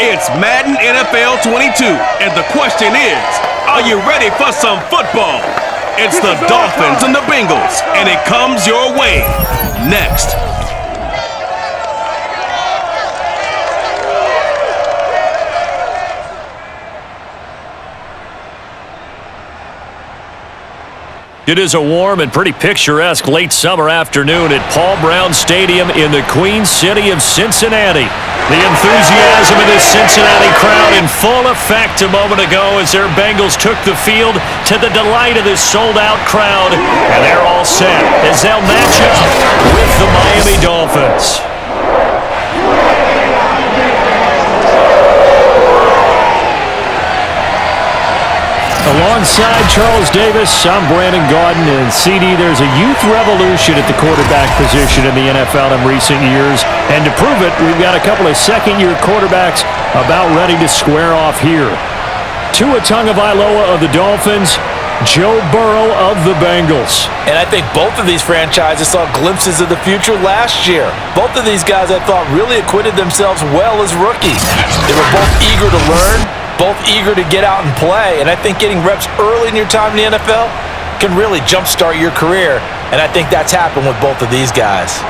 It's Madden NFL 22, and the question is, are you ready for some football? It's the Dolphins and the Bengals, and it comes your way next. It is a warm and pretty picturesque late summer afternoon at Paul Brown Stadium in the Queen City of Cincinnati. The enthusiasm of this Cincinnati crowd in full effect a moment ago as their Bengals took the field to the delight of this sold-out crowd. And they're all set as they'll match up with the Miami Dolphins. Alongside Charles Davis, I'm Brandon Gaudin, and CD, there's a youth revolution at the quarterback position in the NFL in recent years, and to prove it, we've got a couple of second-year quarterbacks about ready to square off here. Tua Tagovailoa of the Dolphins, Joe Burrow of the Bengals. And I think both of these franchises saw glimpses of the future last year. Both of these guys, I thought, really acquitted themselves well as rookies. They were both eager to learn, both eager to get out and play, and I think getting reps early in your time in the NFL can really jumpstart your career, and I think that's happened with both of these guys.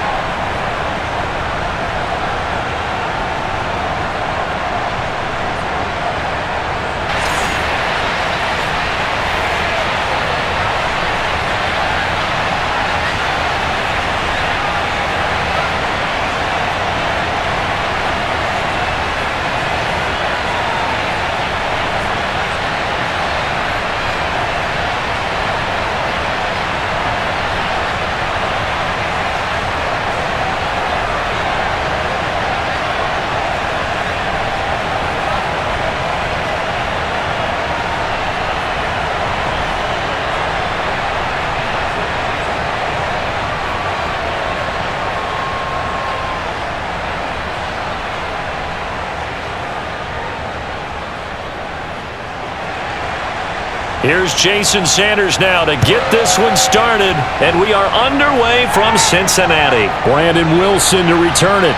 Here's Jason Sanders now to get this one started, and we are underway from Cincinnati. Brandon Wilson to return it.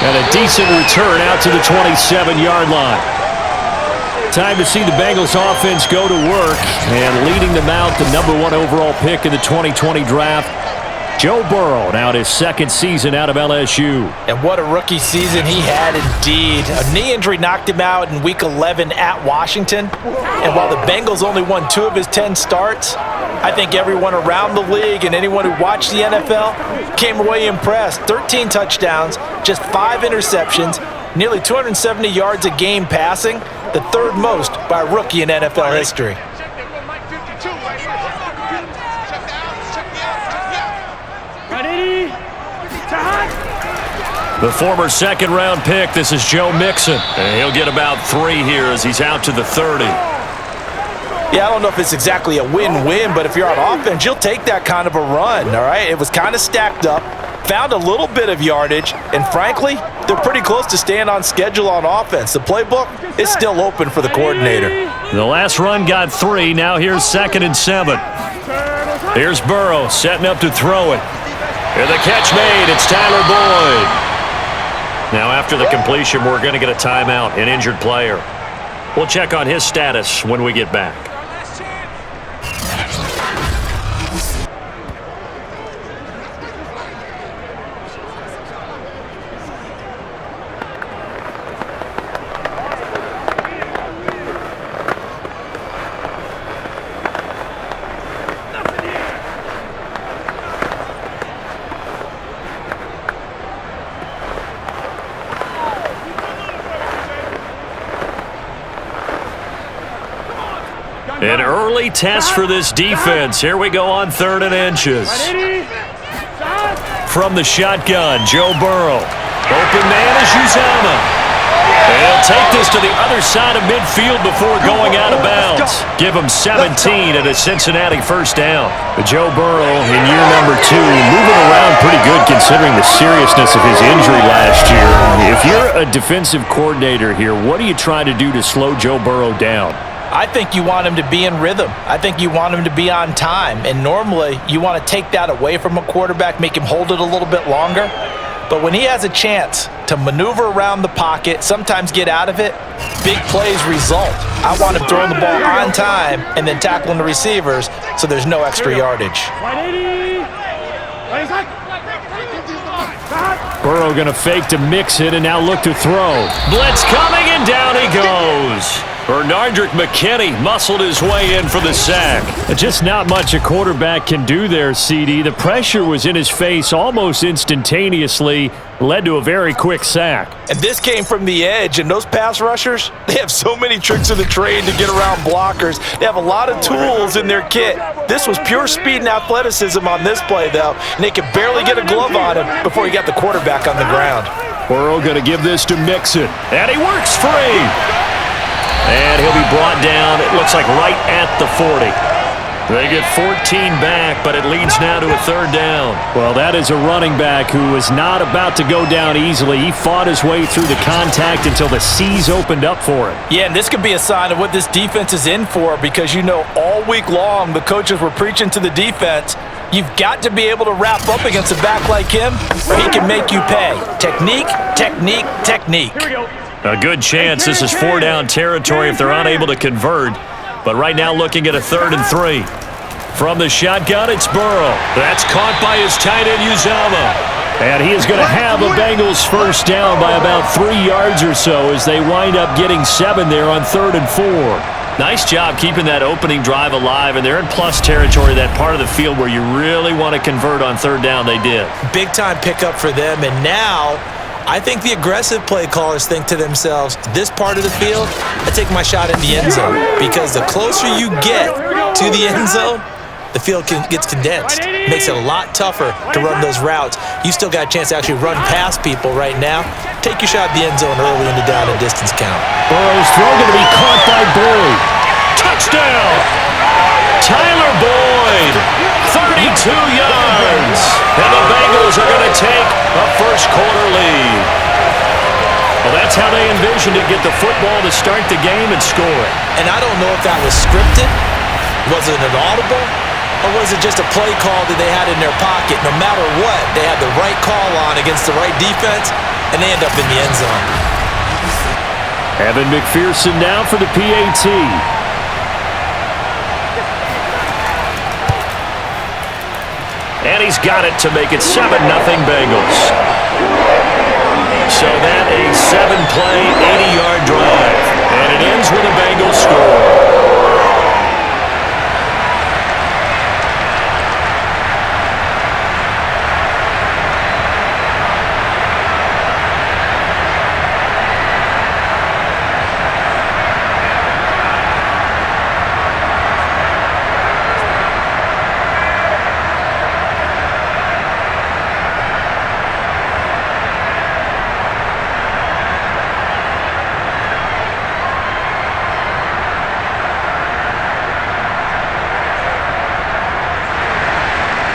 And a decent return out to the 27-yard line. Time to see the Bengals offense go to work, and leading them out, the #1 overall pick in the 2020 draft, Joe Burrow, now his second season out of LSU. And what a rookie season he had indeed. A knee injury knocked him out in Week 11 at Washington. And while the Bengals only won 2 of his 10 starts, I think everyone around the league and anyone who watched the NFL came away impressed. 13 touchdowns, just 5 interceptions, nearly 270 yards a game passing, the third most by a rookie in NFL history. The former second-round pick, this is Joe Mixon. And he'll get about 3 here as he's out to the 30. Yeah, I don't know if it's exactly a win-win, but if you're on offense, you'll take that kind of a run, all right? It was kind of stacked up, found a little bit of yardage, and frankly, they're pretty close to staying on schedule on offense. The playbook is still open for the coordinator. The last run got 3. Now here's 2nd and 7. Here's Burrow setting up to throw it. And the catch made. It's Tyler Boyd. Now after the completion, we're going to get a timeout, an injured player. We'll check on his status when we get back. An early test for this defense. Here we go on 3rd and inches. From the shotgun, Joe Burrow. Open man is Uzomah. They'll take this to the other side of midfield before going out of bounds. Give him 17 and a Cincinnati first down. Joe Burrow in year number 2, moving around pretty good considering the seriousness of his injury last year. If you're a defensive coordinator here, what are you trying to do to slow Joe Burrow down? I think you want him to be in rhythm. I think you want him to be on time. And normally, you want to take that away from a quarterback, make him hold it a little bit longer. But when he has a chance to maneuver around the pocket, sometimes get out of it, big plays result. I want him throwing the ball on time and then tackling the receivers so there's no extra yardage. Burrow going to fake to mix it and now look to throw. Blitz coming and down he goes. Bernardrick McKinney muscled his way in for the sack. Just not much a quarterback can do there, CD. The pressure was in his face almost instantaneously, led to a very quick sack. And this came from the edge, and those pass rushers, they have so many tricks of the trade to get around blockers. They have a lot of tools in their kit. This was pure speed and athleticism on this play, though, and they could barely get a glove on him before he got the quarterback on the ground. Burrow going to give this to Mixon, and he works free. And he'll be brought down, it looks like right at the 40. They get 14 back, but it leads now to a third down. Well, that is a running back who was not about to go down easily. He fought his way through the contact until the seas opened up for him. Yeah, and this could be a sign of what this defense is in for, because you know all week long the coaches were preaching to the defense, you've got to be able to wrap up against a back like him, or he can make you pay. Technique, technique, technique. Here we go. A good chance this is 4-down territory if they're unable to convert. But right now looking at a 3rd and 3. From the shotgun, it's Burrow. That's caught by his tight end, Uzomah. And he is going to have a Bengals first down by about 3 yards or so as they wind up getting 7 there on 3rd and 4. Nice job keeping that opening drive alive, and they're in plus territory, that part of the field where you really want to convert on 3rd down. They did. Big time pickup for them, and now I think the aggressive play callers think to themselves, this part of the field, I take my shot in the end zone, because the closer you get to the end zone, the field gets condensed. It makes it a lot tougher to run those routes. You still got a chance to actually run past people right now. Take your shot at the end zone early in the down and distance count. Burrow's throw going to be caught by Boyd. Touchdown! Tyler Boyd, 32 yards. And the Bengals are going to take a first quarter lead. Well, that's how they envisioned it, get the football to start the game and score it. And I don't know if that was scripted. Was it an audible? Or was it just a play call that they had in their pocket? No matter what, they had the right call on against the right defense, and they end up in the end zone. Evan McPherson now for the PAT. And he's got it to make it 7-0 Bengals. So that a 7-play, 80-yard drive. And it ends with a Bengals score.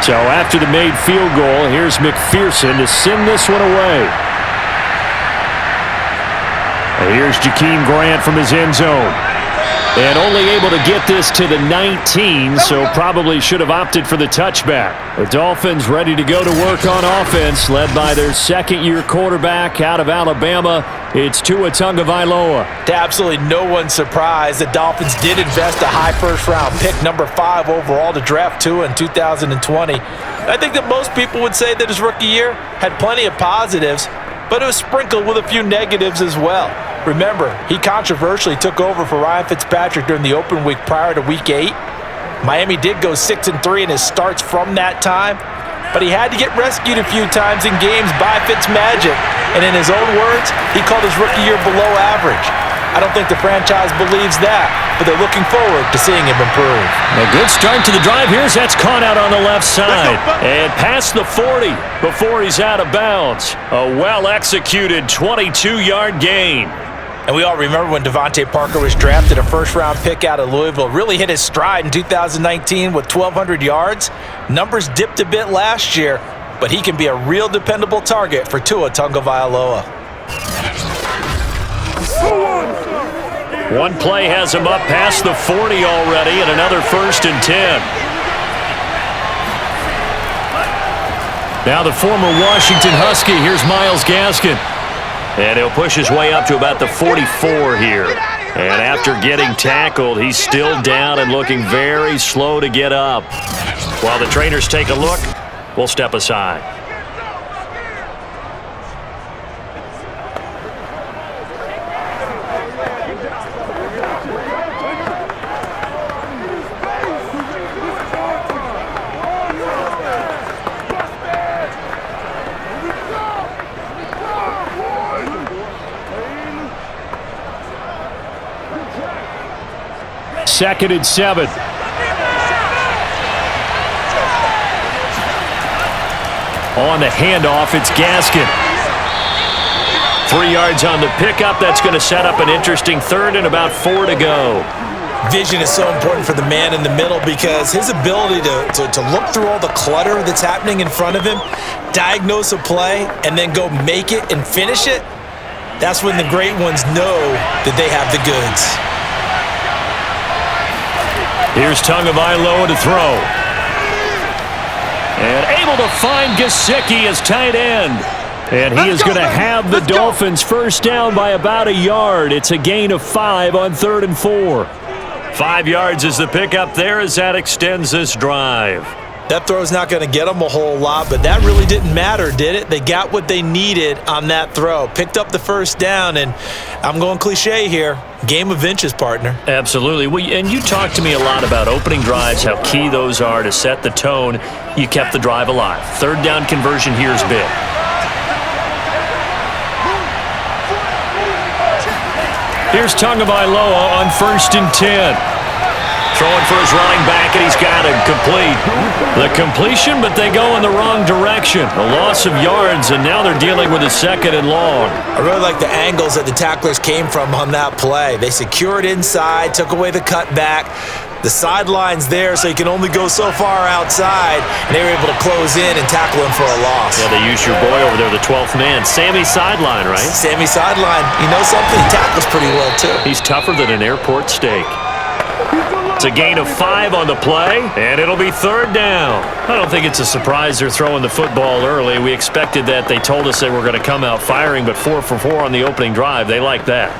So after the made field goal, here's McPherson to send this one away. And here's Jakeem Grant from his end zone. And only able to get this to the 19, so probably should have opted for the touchback. The Dolphins ready to go to work on offense, led by their second-year quarterback out of Alabama. It's Tua Tagovailoa. To absolutely no one's surprise, the Dolphins did invest a high first-round pick, number 5 overall, to draft Tua in 2020. I think that most people would say that his rookie year had plenty of positives, but it was sprinkled with a few negatives as well. Remember, he controversially took over for Ryan Fitzpatrick during the open week prior to Week 8. Miami did go 6-3 in his starts from that time, but he had to get rescued a few times in games by Fitzmagic. And in his own words, he called his rookie year below average. I don't think the franchise believes that, but they're looking forward to seeing him improve. A good start to the drive here. That's caught out on the left side. And past the 40 before he's out of bounds. A well-executed 22-yard gain. And we all remember when Devontae Parker was drafted, a first-round pick out of Louisville, really hit his stride in 2019 with 1,200 yards. Numbers dipped a bit last year, but he can be a real dependable target for Tua Tagovailoa. One play has him up past the 40 already, and another 1st and 10. Now the former Washington Husky, here's Myles Gaskin. And he'll push his way up to about the 44 here. And after getting tackled, he's still down and looking very slow to get up. While the trainers take a look, we'll step aside. Second and 7. On the handoff, it's Gaskin. 3 yards on the pickup. That's going to set up an interesting third and about 4 to go. Vision is so important for the man in the middle because his ability to look through all the clutter that's happening in front of him, diagnose a play, and then go make it and finish it, that's when the great ones know that they have the goods. Here's Tagovailoa to throw. And able to find Gesicki as tight end. And he is going to have the Dolphins first down by about a yard. It's a gain of 5 on 3rd and 4. 5 yards is the pickup there as that extends this drive. That throw's not going to get them a whole lot, but that really didn't matter, did it? They got what they needed on that throw. Picked up the first down, and I'm going cliche here. Game of inches, partner. Absolutely. Well, and you talked to me a lot about opening drives, how key those are to set the tone. You kept the drive alive. 3rd down conversion here is big. Here's Tagovailoa on 1st and 10. Throwing for his running back, and he's got him complete. The completion, but they go in the wrong direction. A loss of yards, and now they're dealing with a 2nd and long. I really like the angles that the tacklers came from on that play. They secured inside, took away the cutback. The sideline's there, so you can only go so far outside, and they were able to close in and tackle him for a loss. Yeah, they used your boy over there, the 12th man. Sammy Sideline, right? Sammy Sideline. You know something? He tackles pretty well, too. He's tougher than an airport steak. It's a gain of 5 on the play, and it'll be 3rd down. I don't think it's a surprise they're throwing the football early. We expected that. They told us they were going to come out firing, but 4 for 4 on the opening drive. They like that.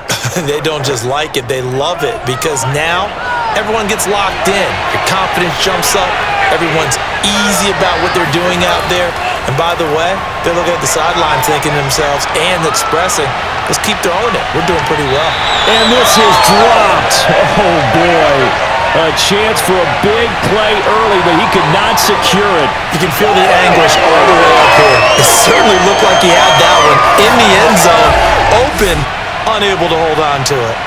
They don't just like it. They love it because now everyone gets locked in. Your confidence jumps up. Everyone's easy about what they're doing out there. And by the way, they're looking at the sideline thinking to themselves and expressing, let's keep throwing it. We're doing pretty well. And this is dropped. Oh, boy. A chance for a big play early, but he could not secure it. You can feel the anguish all the way up here. It certainly looked like he had that one in the end zone, open, unable to hold on to it.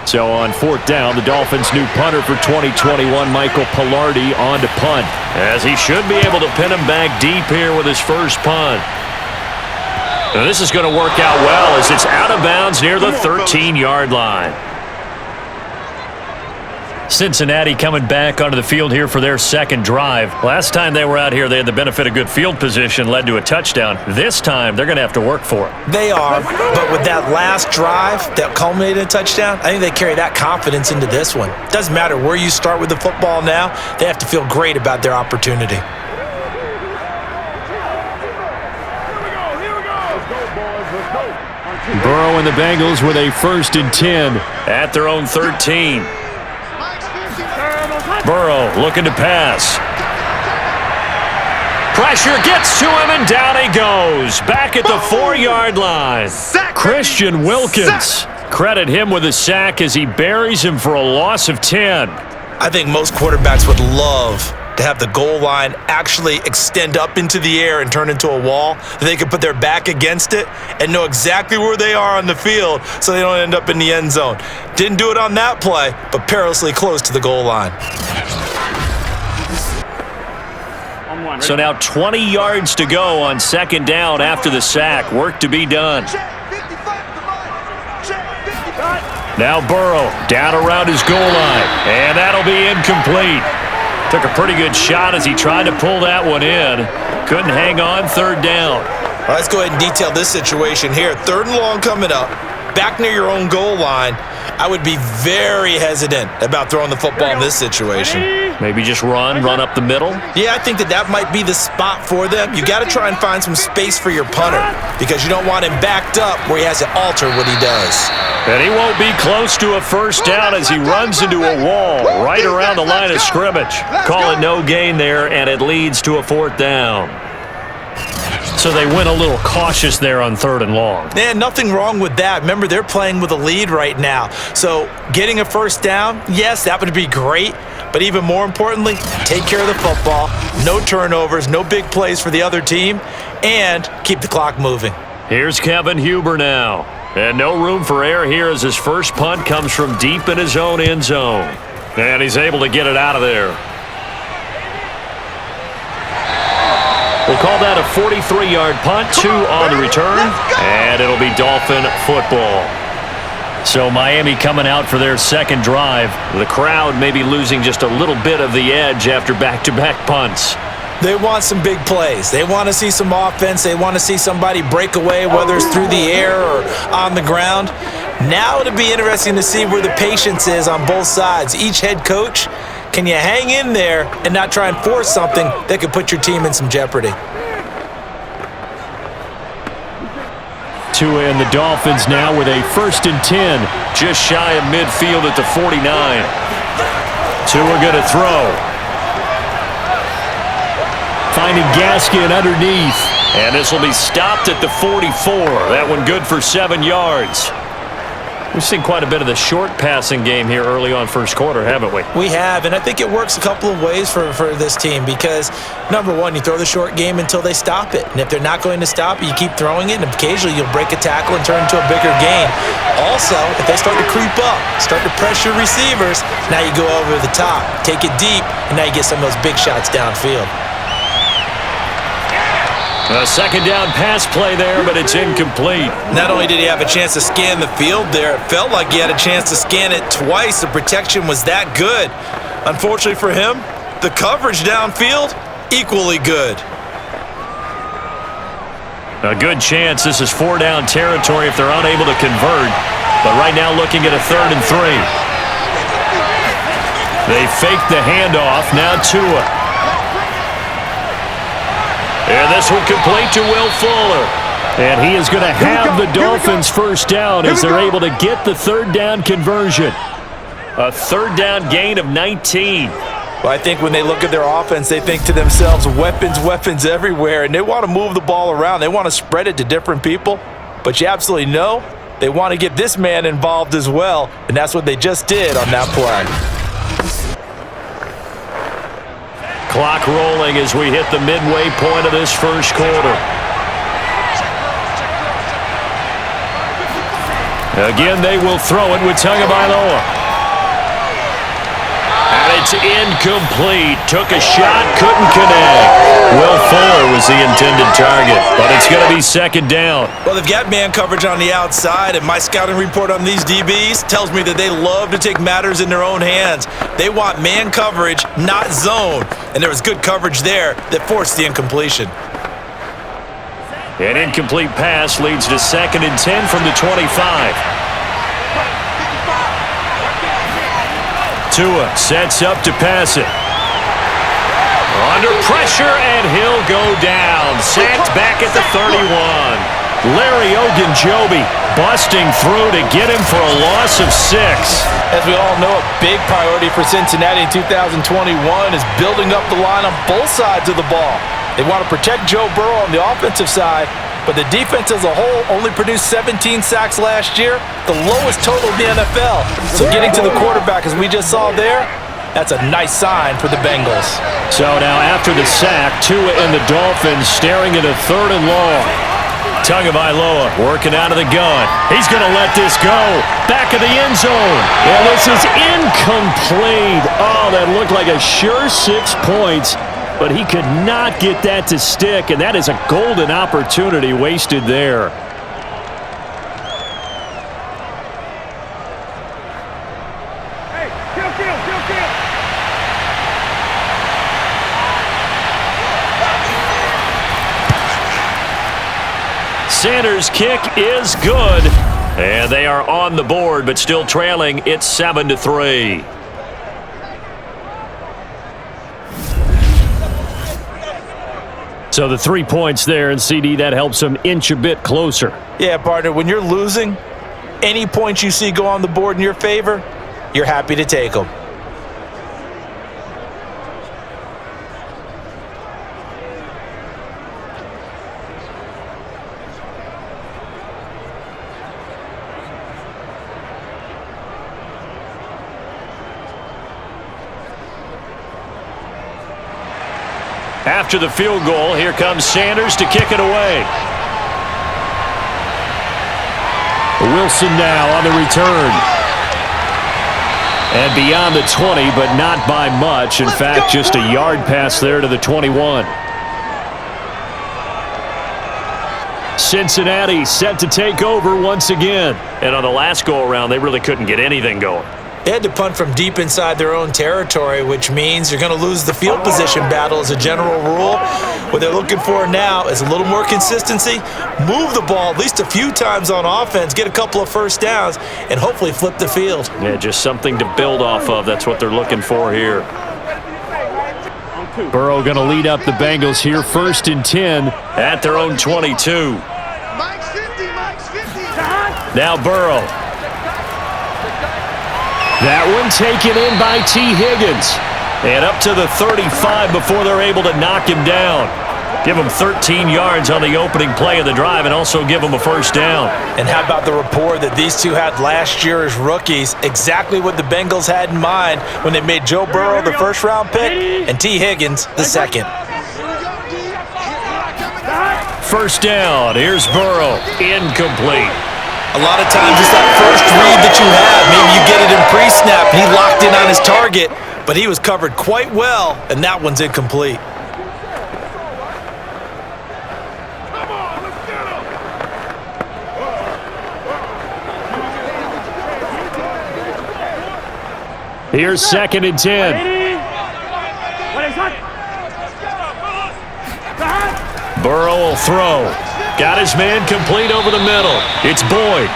So on 4th down, the Dolphins' new punter for 2021, Michael Palardy, on to punt. As he should be able to pin him back deep here with his first punt. Now this is going to work out well as it's out of bounds near the 13-yard line. Cincinnati coming back onto the field here for their 2nd drive. Last time they were out here, they had the benefit of good field position, led to a touchdown. This time, they're going to have to work for it. They are, but with that last drive that culminated in a touchdown, I think they carry that confidence into this one. Doesn't matter where you start with the football now, they have to feel great about their opportunity. Burrow and the Bengals with a 1st and 10 at their own 13. Burrow looking to pass. Pressure gets to him, and down he goes. Back at the 4-yard line. Christian Wilkins. Credit him with a sack as he buries him for a loss of 10. I think most quarterbacks would love to have the goal line actually extend up into the air and turn into a wall. They can put their back against it and know exactly where they are on the field so they don't end up in the end zone. Didn't do it on that play, but perilously close to the goal line. So now 20 yards to go on 2nd down after the sack. Work to be done. Now Burrow down around his goal line, and that'll be incomplete. Took a pretty good shot as he tried to pull that one in. Couldn't hang on 3rd down. Let's go ahead and detail this situation here. 3rd and long coming up. back near your own goal line, I would be very hesitant about throwing the football in this situation. Maybe just run up the middle? Yeah, I think that might be the spot for them. You got to try and find some space for your punter because you don't want him backed up where he has to alter what he does. And he won't be close to a first down as he runs into a wall right around the line of scrimmage. Call it no gain there, and it leads to a fourth down. So they went a little cautious there on 3rd and long. Yeah, nothing wrong with that. Remember, they're playing with a lead right now. So getting a first down, yes, that would be great. But even more importantly, take care of the football. No turnovers, no big plays for the other team, and keep the clock moving. Here's Kevin Huber now. And no room for error here as his first punt comes from deep in his own end zone. And he's able to get it out of there. We'll call that a 43-yard punt, 2 on the return, and it'll be Dolphin football. So Miami coming out for their second drive. The crowd may be losing just a little bit of the edge after back-to-back punts. They want some big plays. They want to see some offense. They want to see somebody break away, whether it's through the air or on the ground. Now it'll be interesting to see where the patience is on both sides. Each head coach, can you hang in there and not try and force something that could put your team in some jeopardy? Tua and the Dolphins now with a 1st and 10, just shy of midfield at the 49. Tua going to throw. Finding Gaskin underneath. And this will be stopped at the 44. That one good for 7 yards. We've seen quite a bit of the short passing game here early on first quarter, haven't we? We have, and I think it works a couple of ways for this team because, number one, you throw the short game until they stop it. And if they're not going to stop it, you keep throwing it, and occasionally you'll break a tackle and turn into a bigger gain. Also, if they start to creep up, start to pressure receivers, now you go over the top, take it deep, and now you get some of those big shots downfield. A second down pass play there, but it's incomplete. Not only did he have a chance to scan the field there, it felt like he had a chance to scan it twice. The protection was that good. Unfortunately for him, the coverage downfield, equally good. A good chance this is 4-down territory if they're unable to convert. But right now looking at a 3rd and 3. They fake the handoff, now Tua. And this one complete to Will Fuller. And he is going to have the Dolphins first down as they're able to get the 3rd down conversion. A 3rd down gain of 19. Well, I think when they look at their offense, they think to themselves, weapons everywhere. And they want to move the ball around. They want to spread it to different people. But you absolutely know they want to get this man involved as well. And that's what they just did on that play. Clock rolling as we hit the midway point of this first quarter. Again, they will throw it with Tagovailoa. And it's incomplete. Took a shot, couldn't connect. Will Fuller was the intended target, but it's going to be 2nd down. Well, they've got man coverage on the outside, and my scouting report on these DBs tells me that they love to take matters in their own hands. They want man coverage, not zone, and there was good coverage there that forced the incompletion. An incomplete pass leads to 2nd and 10 from the 25. Tua sets up to pass it. Under pressure, and he'll go down. Sacked back at the 31. Larry Ogunjobi busting through to get him for a loss of 6. As we all know, a big priority for Cincinnati in 2021 is building up the line on both sides of the ball. They want to protect Joe Burrow on the offensive side, but the defense as a whole only produced 17 sacks last year, the lowest total in the NFL. So getting to the quarterback, as we just saw there, that's a nice sign for the Bengals. So now after the sack, Tua and the Dolphins staring at a 3rd and long. Tagovailoa working out of the gun. He's going to let this go. Back of the end zone. And this is incomplete. Oh, that looked like a sure 6 points. But he could not get that to stick, and that is a golden opportunity wasted there. Sanders' kick is good. And they are on the board, but still trailing. It's 7-3. So the 3 points there, and CD, that helps them inch a bit closer. Yeah, partner, when you're losing, any points you see go on the board in your favor, you're happy to take them. After the field goal, here comes Sanders to kick it away. Wilson now on the return. And beyond the 20, but not by much. In fact, just a yard pass there to the 21. Cincinnati set to take over once again. And on the last go-around, they really couldn't get anything going. They had to punt from deep inside their own territory, which means you're going to lose the field position battle as a general rule. What they're looking for now is a little more consistency, move the ball at least a few times on offense, get a couple of first downs, and hopefully flip the field. Yeah, just something to build off of. That's what they're looking for here. Burrow going to lead up the Bengals here, 1st and 10 at their own 22. Now Burrow. That one taken in by T. Higgins. And up to the 35 before they're able to knock him down. Give him 13 yards on the opening play of the drive and also give him a first down. And how about the rapport that these two had last year as rookies? Exactly what the Bengals had in mind when they made Joe Burrow the first-round pick and T. Higgins the second. First down. Here's Burrow. Incomplete. A lot of times it's that first read that you have. Maybe you get it in pre-snap, and he locked in on his target, but he was covered quite well, and that one's incomplete. Here's 2nd and 10. Burrow will throw. Got his man complete over the middle. It's Boyd.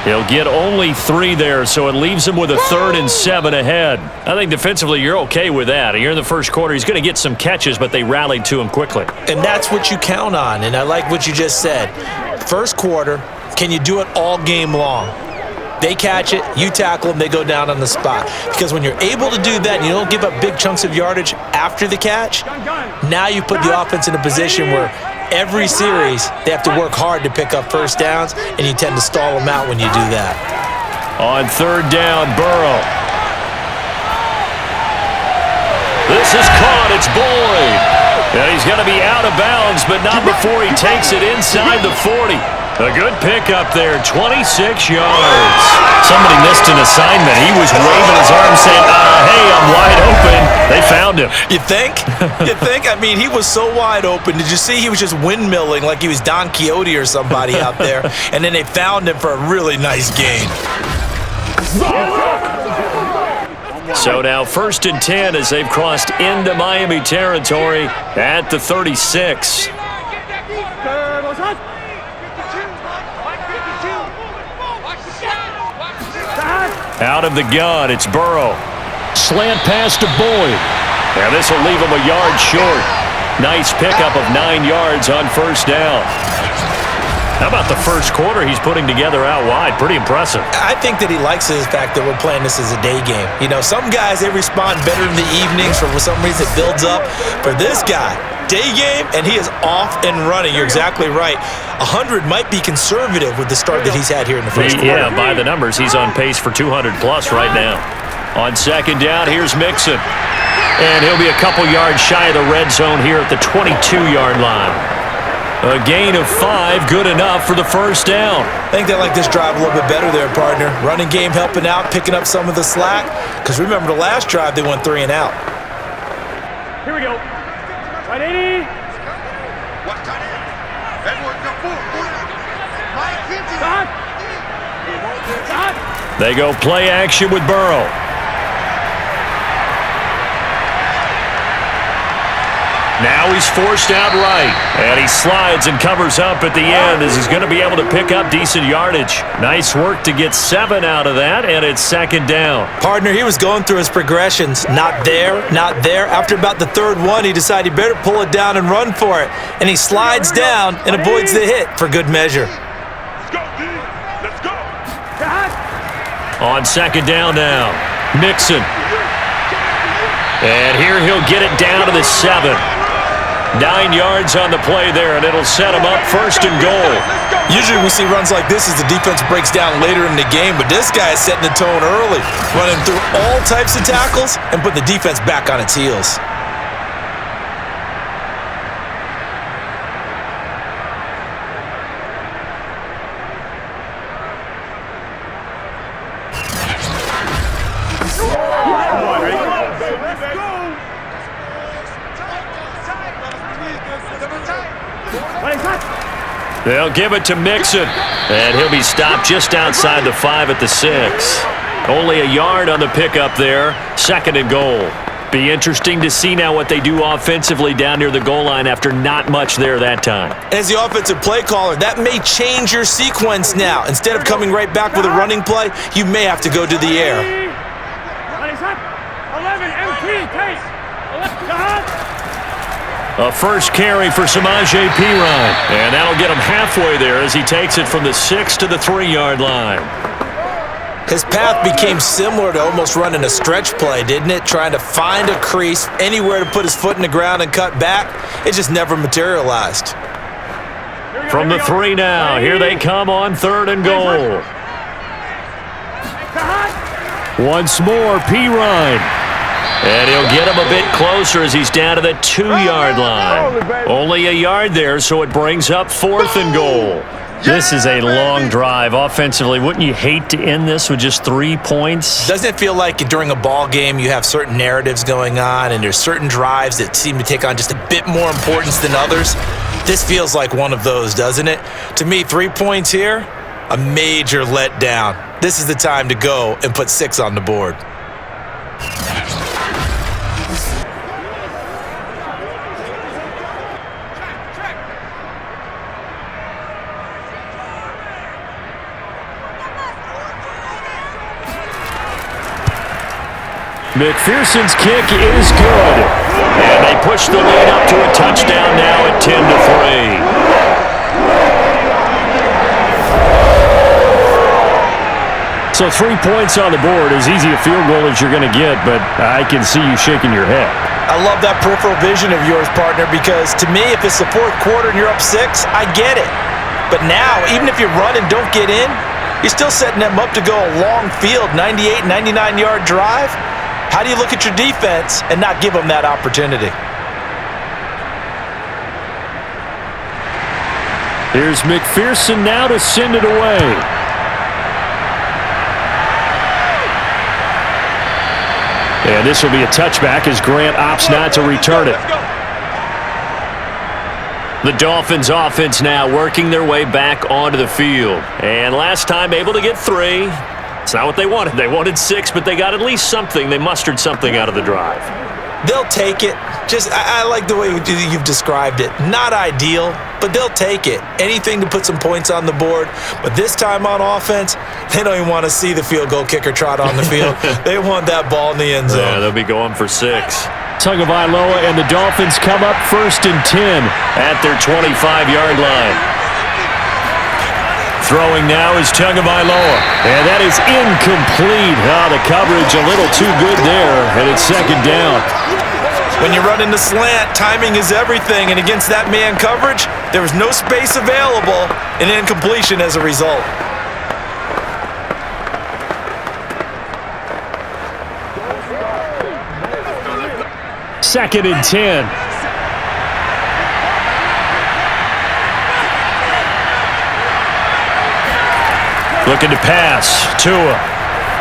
He'll get only 3 there, so it leaves him with a 3rd and 7 ahead. I think defensively you're okay with that. You're in the first quarter. He's going to get some catches, but they rallied to him quickly. And that's what you count on, and I like what you just said. First quarter, can you do it all game long? They catch it, you tackle them, they go down on the spot. Because when you're able to do that and you don't give up big chunks of yardage after the catch, now you put the offense in a position where every series they have to work hard to pick up first downs, and you tend to stall them out when you do that. On 3rd down, Burrow. This is caught. It's Boyd. And he's going to be out of bounds, but not before he takes it inside the 40. A good pickup there, 26 yards. Somebody missed an assignment. He was waving his arm saying, hey, I'm wide open. They found him. You think? You think? I mean, he was so wide open. Did you see he was just windmilling like he was Don Quixote or somebody out there? And then they found him for a really nice gain. So now 1st and 10 as they've crossed into Miami territory at the 36. Out of the gun, it's Burrow. Slant pass to Boyd. And this will leave him a yard short. Nice pickup of 9 yards on 1st down. How about the first quarter he's putting together out wide? Pretty impressive. I think that he likes the fact that we're playing this as a day game. You know, some guys, they respond better in the evenings. For some reason, it builds up. For this guy, day game, and he is off and running. You're exactly right. 100 might be conservative with the start that he's had here in the first quarter. Yeah, by the numbers, he's on pace for 200-plus right now. On 2nd down, here's Mixon. And he'll be a couple yards shy of the red zone here at the 22-yard line. A gain of 5, good enough for the first down. I think they like this drive a little bit better there, partner. Running game helping out, picking up some of the slack. Because remember, the last drive, they went 3 and out. Here we go. Right, 80. They go play action with Burrow. Now he's forced out right. And he slides and covers up at the end as he's going to be able to pick up decent yardage. Nice work to get 7 out of that, and it's second down. Partner, he was going through his progressions. Not there, not there. After about the third one, he decided he better pull it down and run for it. And he slides down and avoids the hit for good measure. Let's go, D. Let's go. On second down now, Mixon. And here he'll get it down to the 7. 9 yards on the play there, and it'll set him up first and goal. Usually we see runs like this as the defense breaks down later in the game, but this guy is setting the tone early, running through all types of tackles and put the defense back on its heels. They'll give it to Mixon, and he'll be stopped just outside the 5 at the 6. Only a yard on the pickup there, second and goal. Be interesting to see now what they do offensively down near the goal line after not much there that time. As the offensive play caller, that may change your sequence now. Instead of coming right back with a running play, you may have to go to the air. 11 MT, take. A first carry for Samaje Perine, and that'll get him halfway there as he takes it from the 6 to the 3-yard line. His path became similar to almost running a stretch play, didn't it? Trying to find a crease, anywhere to put his foot in the ground and cut back. It just never materialized. From the 3 now, here they come on third and goal. Once more, Perine. And he'll get him a bit closer as he's down to the 2-yard line. Only a yard there, so it brings up fourth and goal. This is a long drive offensively. Wouldn't you hate to end this with just 3 points? Doesn't it feel like during a ball game you have certain narratives going on and there's certain drives that seem to take on just a bit more importance than others? This feels like one of those, doesn't it? To me, 3 points here, a major letdown. This is the time to go and put 6 on the board. McPherson's kick is good. And they push the lead up to a touchdown now at 10-3. So 3 points on the board, as easy a field goal as you're going to get, but I can see you shaking your head. I love that peripheral vision of yours, partner, because to me, if it's the fourth quarter and you're up 6, I get it. But now, even if you run and don't get in, you're still setting them up to go a long field, 98, 99-yard drive. How do you look at your defense and not give them that opportunity? Here's McPherson now to send it away. And this will be a touchback as Grant opts not to return it. The Dolphins offense now working their way back onto the field. And last time able to get 3. It's not what they wanted. They wanted 6, but they got at least something. They mustered something out of the drive. They'll take it. I like the way you've described it. Not ideal, but they'll take it. Anything to put some points on the board. But this time on offense, they don't even want to see the field goal kicker trot on the field. They want that ball in the end zone. Yeah, they'll be going for 6. Tagovailoa and the Dolphins come up first and 10 at their 25-yard line. Throwing now is Tagovailoa, and that is incomplete. The coverage a little too good there, and it's second down. When you're running the slant, timing is everything, and against that man coverage, there was no space available, and incompletion as a result. Second and 10. Looking to pass. Tua.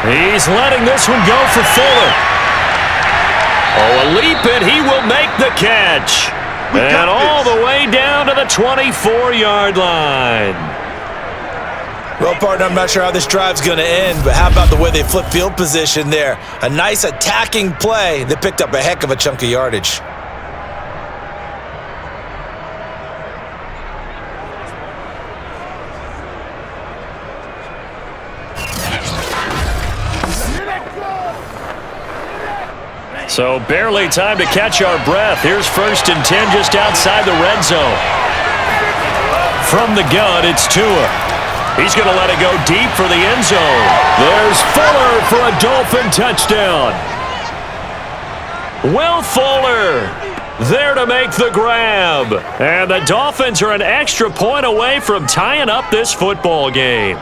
He's letting this one go for Fuller. Oh, a leap, and he will make the catch. And all the way down to the 24-yard line. Well, partner, I'm not sure how this drive's going to end, but how about the way they flip field position there? A nice attacking play that picked up a heck of a chunk of yardage. So barely time to catch our breath. Here's 1st and 10 just outside the red zone. From the gun, it's Tua. He's going to let it go deep for the end zone. There's Fuller for a Dolphin touchdown. Will Fuller there to make the grab. And the Dolphins are an extra point away from tying up this football game.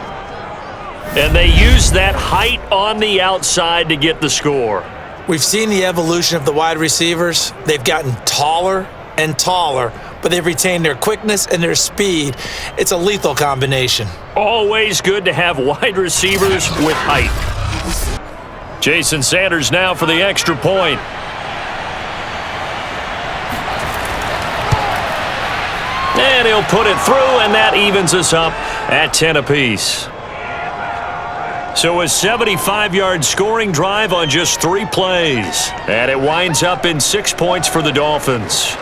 And they use that height on the outside to get the score. We've seen the evolution of the wide receivers. They've gotten taller and taller, but they've retained their quickness and their speed. It's a lethal combination. Always good to have wide receivers with height. Jason Sanders now for the extra point. And he'll put it through, and that evens us up at 10 apiece. So a 75-yard scoring drive on just 3 plays. And it winds up in 6 points for the Dolphins.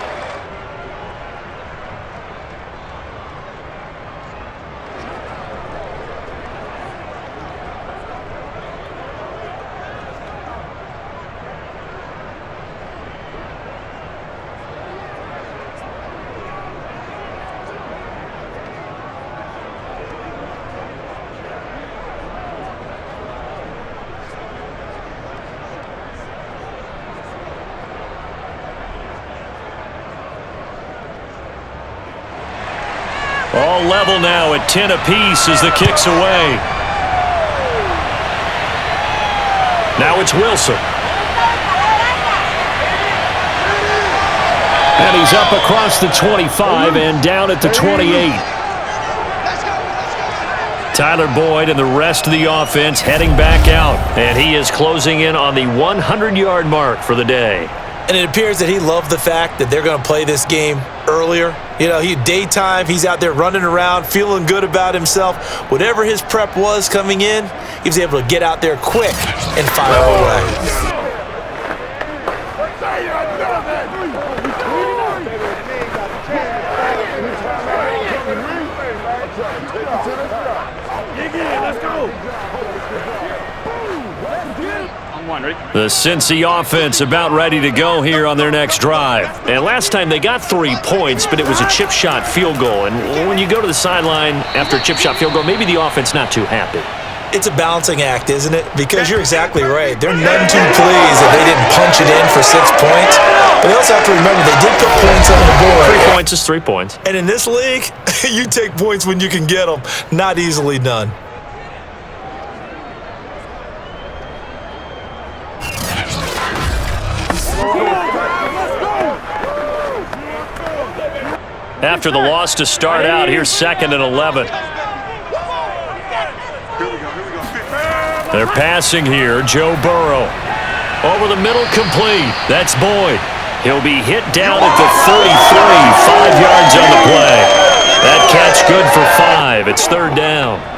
All level now at 10 apiece as the kick's away. Now it's Wilson. And he's up across the 25 and down at the 28. Tyler Boyd and the rest of the offense heading back out. And he is closing in on the 100-yard mark for the day. And it appears that he loved the fact that they're going to play this game earlier. You know, daytime, he's out there running around, feeling good about himself. Whatever his prep was coming in, he was able to get out there quick and fire away. The Cincy offense about ready to go here on their next drive. And last time they got 3 points, but it was a chip shot field goal. And when you go to the sideline after a chip shot field goal, maybe the offense not too happy. It's a balancing act, isn't it? Because you're exactly right. They're none too pleased that they didn't punch it in for 6 points. But they also have to remember they did put points on the board. 3 points is 3 points. And in this league, you take points when you can get them. Not easily done. After the loss to start out, here's 2nd and 11. They're passing here. Joe Burrow. Over the middle, complete. That's Boyd. He'll be hit down at the 33, 5 yards on the play. That catch good for 5. It's 3rd down.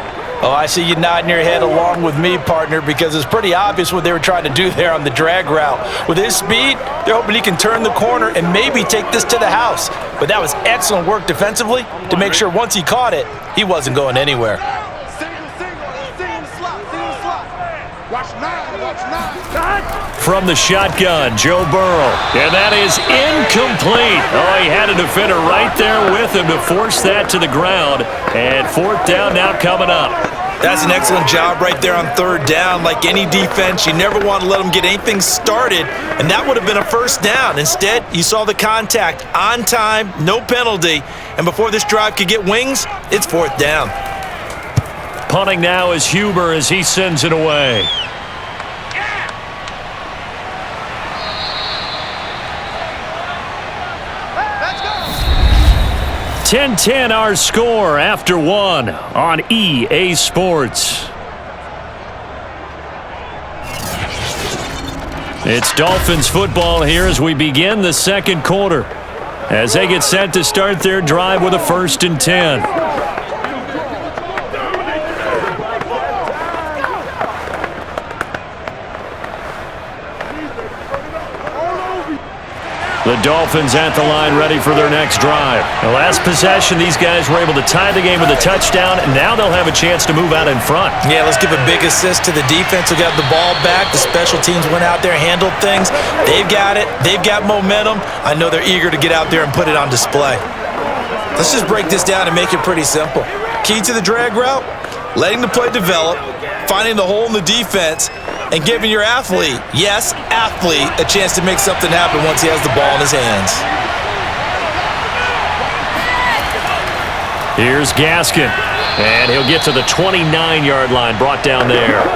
Oh, I see you nodding your head along with me, partner, because it's pretty obvious what they were trying to do there on the drag route. With his speed, they're hoping he can turn the corner and maybe take this to the house. But that was excellent work defensively to make sure once he caught it, he wasn't going anywhere. From the shotgun, Joe Burrow. And that is incomplete. Oh, he had a defender right there with him to force that to the ground. And 4th down now coming up. That's an excellent job right there on 3rd down. Like any defense, you never want to let them get anything started, and that would have been a 1st down. Instead, you saw the contact on time, no penalty, and before this drive could get wings, it's 4th down. Punting now is Huber as he sends it away. 10-10 our score after 1 on EA Sports. It's Dolphins football here as we begin the 2nd quarter, as they get set to start their drive with a 1st and 10. The Dolphins at the line ready for their next drive. The last possession, these guys were able to tie the game with a touchdown, and now they'll have a chance to move out in front. Yeah, let's give a big assist to the defense who got the ball back. The special teams went out there, handled things. They've got it. They've got momentum. I know they're eager to get out there and put it on display. Let's just break this down and make it pretty simple. Key to the drag route, letting the play develop, finding the hole in the defense, and giving your athlete, yes, athlete, a chance to make something happen once he has the ball in his hands. Here's Gaskin, and he'll get to the 29-yard line, brought down there.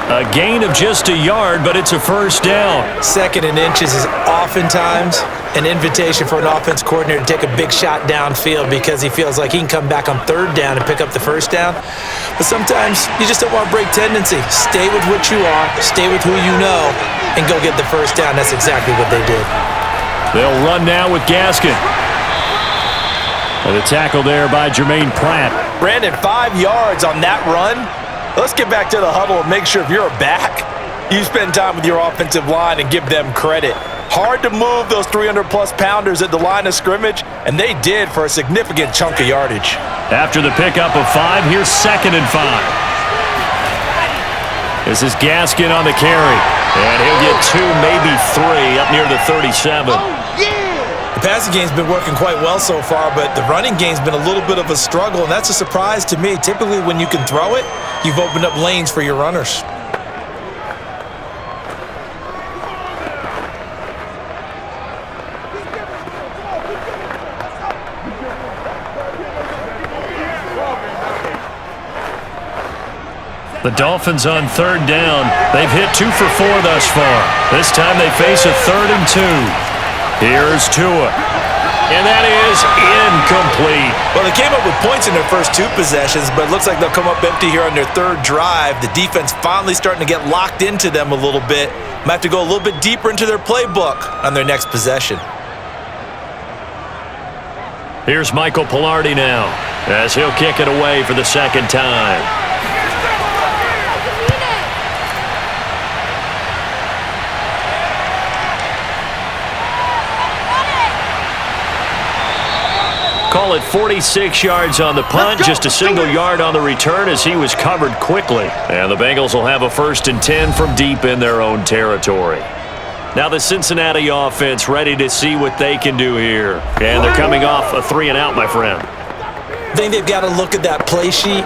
A gain of just a yard, but it's a first down. 2nd and inches is oftentimes an invitation for an offense coordinator to take a big shot downfield because he feels like he can come back on 3rd down and pick up the first down. But sometimes you just don't want to break tendency. Stay with what you are, stay with who you know, and go get the first down. That's exactly what they did. They'll run now with Gaskin. And the tackle there by Jermaine Pratt. Brandon, 5 yards on that run. Let's get back to the huddle and make sure if you're a back, you spend time with your offensive line and give them credit. Hard to move those 300-plus pounders at the line of scrimmage, and they did for a significant chunk of yardage. After the pickup of 5, here's 2nd and 5. This is Gaskin on the carry, and he'll get 2, maybe 3, up near the 37. The passing game's been working quite well so far, but the running game's been a little bit of a struggle, and that's a surprise to me. Typically, when you can throw it, you've opened up lanes for your runners. The Dolphins on 3rd down. They've hit 2 for 4 thus far. This time they face a 3rd and 2. Here's Tua. And that is incomplete. Well, they came up with points in their first 2 possessions, but it looks like they'll come up empty here on their 3rd drive. The defense finally starting to get locked into them a little bit. Might have to go a little bit deeper into their playbook on their next possession. Here's Michael Pilardi now, as he'll kick it away for the 2nd time. Call it 46 yards on the punt, just a single yard on the return as he was covered quickly. And the Bengals will have a 1st and 10 from deep in their own territory. Now the Cincinnati offense ready to see what they can do here. And they're coming off a 3 and out, my friend. I think they've got to look at that play sheet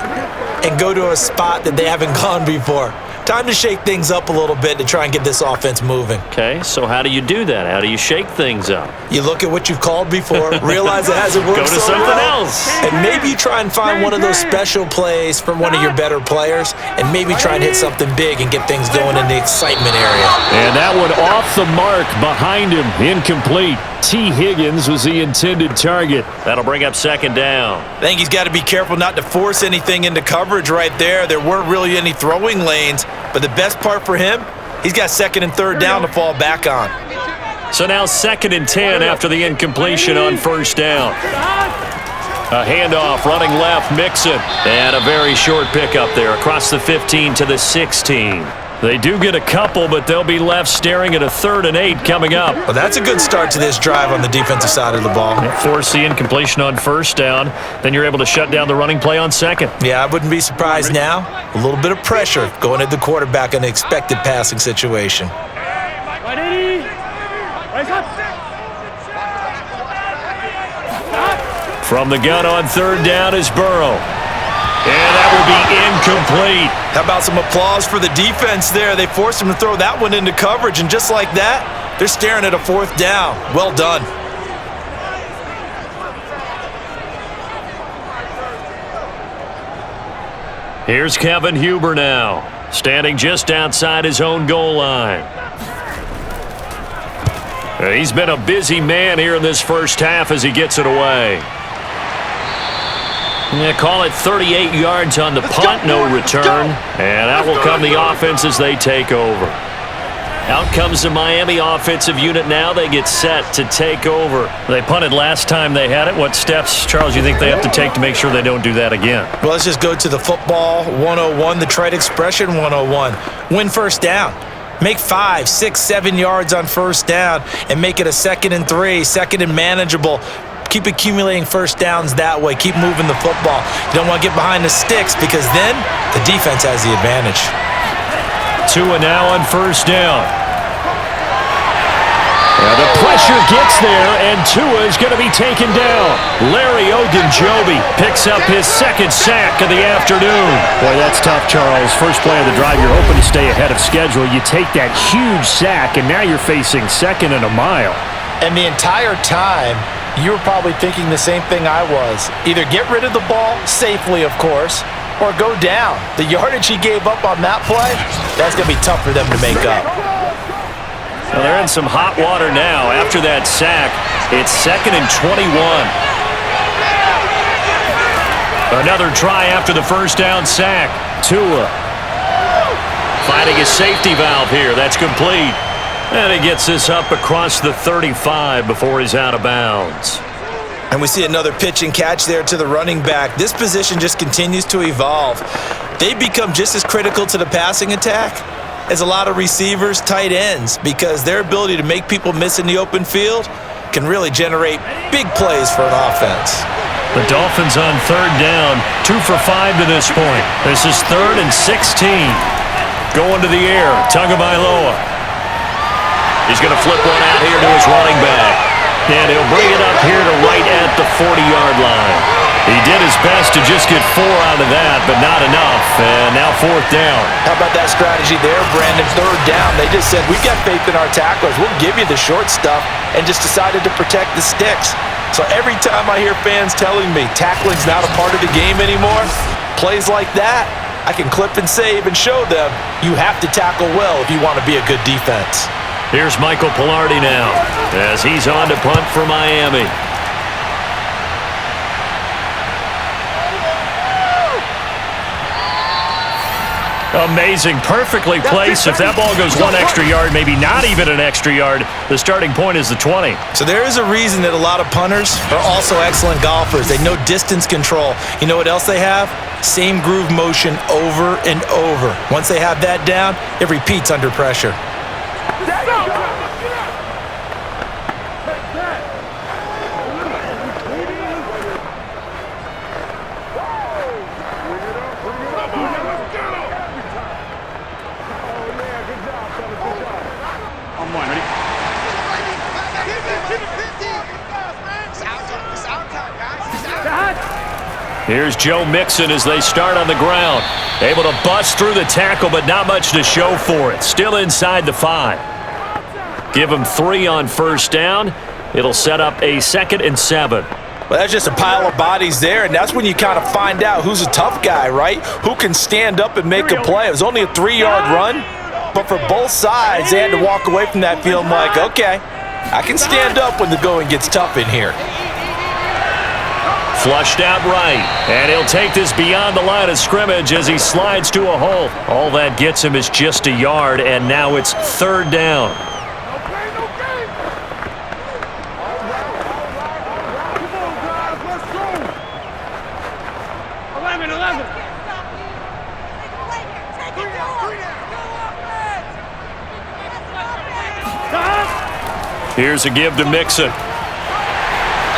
and go to a spot that they haven't gone before. Time to shake things up a little bit to try and get this offense moving. Okay, so how do you do that? How do you shake things up? You look at what you've called before, realize it hasn't worked Go to so something well, else. and maybe you try and find one of those special plays from one of your better players, and maybe try and hit something big and get things going in the excitement area. And that one off the mark behind him, incomplete. T. Higgins was the intended target. That'll bring up 2nd down. I think he's got to be careful not to force anything into coverage right there. There weren't really any throwing lanes, but the best part for him, he's got 2nd and 3rd down to fall back on. So now 2nd and 10 after the incompletion on 1st down. A handoff, running left, Mixon. And a very short pickup there across the 15 to the 16. They do get a couple, but they'll be left staring at a 3rd and 8 coming up. Well, that's a good start to this drive on the defensive side of the ball. Force the incompletion on 1st down. Then you're able to shut down the running play on 2nd. Yeah, I wouldn't be surprised now. A little bit of pressure going at the quarterback in an expected passing situation. Right, 80. Right, stop. From the gun on 3rd down is Burrow. And that will be incomplete. How about some applause for the defense there? They forced him to throw that one into coverage, and just like that, they're staring at a 4th down. Well done. Here's Kevin Huber now, standing just outside his own goal line. He's been a busy man here in this first half as he gets it away. Call it 38 yards on the punt, no return. And out will come the offense as they take over. Out comes the Miami offensive unit now. They get set to take over. They punted last time they had it. What steps, Charles, you think they have to take to make sure they don't do that again? Well, let's just go to the football 101, the trite expression 101. Win 1st down. Make 5, 6, 7 yards on first down and make it a 2nd and 3, 2nd and manageable. Keep accumulating first downs that way. Keep moving the football. You don't want to get behind the sticks because then the defense has the advantage. Tua now on first down. Now the pressure gets there, and Tua is going to be taken down. Larry Ogunjobi picks up his 2nd sack of the afternoon. Boy, that's tough, Charles. First play of the drive, you're hoping to stay ahead of schedule. You take that huge sack, and now you're facing 2nd and a mile. And the entire time, you were probably thinking the same thing I was. Either get rid of the ball, safely of course, or go down. The yardage he gave up on that play, that's going to be tough for them to make up. Well, they're in some hot water now. After that sack, it's 2nd and 21. Another try after the first down sack. Tua finding a safety valve here. That's complete. And he gets this up across the 35 before he's out of bounds. And we see another pitch and catch there to the running back. This position just continues to evolve. They become just as critical to the passing attack as a lot of receivers, tight ends, because their ability to make people miss in the open field can really generate big plays for an offense. The Dolphins on 3rd down, 2 for 5 to this point. This is 3rd and 16. Going to the air, Tagovailoa. He's going to flip one out here to his running back. And he'll bring it up here to right at the 40-yard line. He did his best to just get 4 out of that, but not enough. And now 4th down. How about that strategy there, Brandon? 3rd down. They just said, we've got faith in our tacklers. We'll give you the short stuff, and just decided to protect the sticks. So every time I hear fans telling me tackling's not a part of the game anymore, plays like that, I can clip and save and show them you have to tackle well if you want to be a good defense. Here's Michael Pilardi now as he's on to punt for Miami. Amazing. Perfectly placed. If that ball goes 1 extra yard, maybe not even an extra yard, the starting point is the 20. So there is a reason that a lot of punters are also excellent golfers. They know distance control. You know what else they have? Same groove motion over and over. Once they have that down, it repeats under pressure. Here's Joe Mixon as they start on the ground. Able to bust through the tackle, but not much to show for it. Still inside the 5. Give him 3 on first down. It'll set up a 2nd and 7. Well, that's just a pile of bodies there, and that's when you kind of find out who's a tough guy, right? Who can stand up and make a play. It was only a 3-yard run, but for both sides, they had to walk away from that feeling like, okay, I can stand up when the going gets tough in here. Flushed out right, and he'll take this beyond the line of scrimmage as he slides to a hole. All that gets him is just a yard, and now it's 3rd down. Here's a give to Mixon.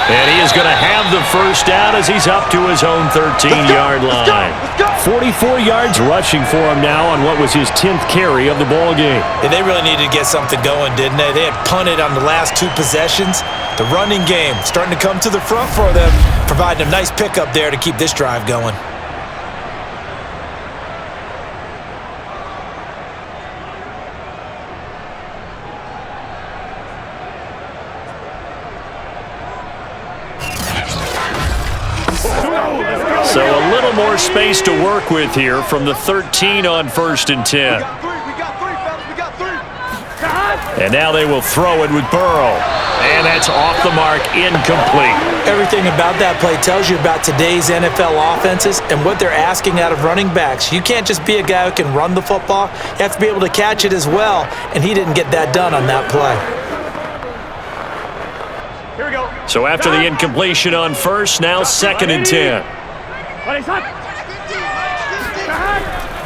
And he is going to have the first down as he's up to his own 13-yard line. 44 yards rushing for him now on what was his 10th carry of the ball game. And they really needed to get something going, didn't they? They had punted on the last 2 possessions. The running game starting to come to the front for them, providing a nice pickup there to keep this drive going. So a little more space to work with here from the 13 on 1st and 10. And now they will throw it with Burrow. And that's off the mark, incomplete. Everything about that play tells you about today's NFL offenses and what they're asking out of running backs. You can't just be a guy who can run the football. You have to be able to catch it as well, and he didn't get that done on that play. Here we go. So after the incompletion on 1st, now 2nd and 10.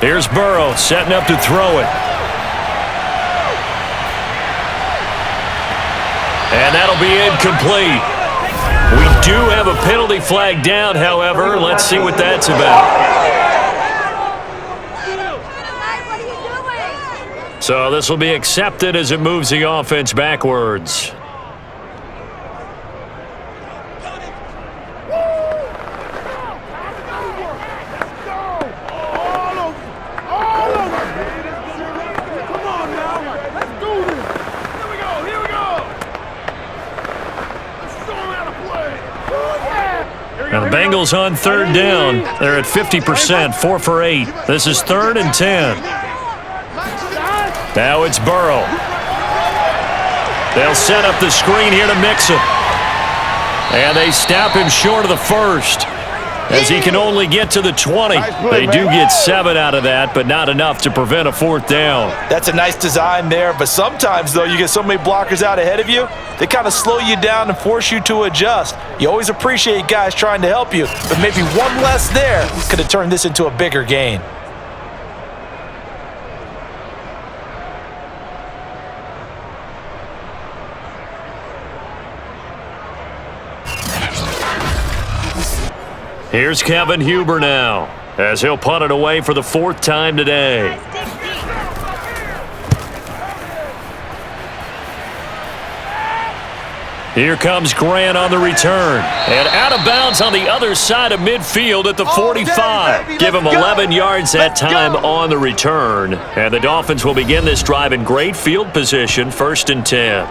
Here's Burrow setting up to throw it. And that'll be incomplete. We do have a penalty flag down, however. Let's see what that's about. So this will be accepted as it moves the offense backwards. Now the Bengals on third down. They're at 50%, 4 for 8. This is 3rd and 10. Now it's Burrow. They'll set up the screen here to Mixon. And they stop him short of the first, as he can only get to the 20. They do get 7 out of that, but not enough to prevent a 4th down. That's a nice design there, but sometimes, though, you get so many blockers out ahead of you, they kind of slow you down and force you to adjust. You always appreciate guys trying to help you, but maybe one less there could have turned this into a bigger gain. Here's Kevin Huber now, as he'll punt it away for the 4th time today. Here comes Grant on the return. And out of bounds on the other side of midfield at the 45. Give him 11 yards that time on the return. And the Dolphins will begin this drive in great field position, 1st and 10.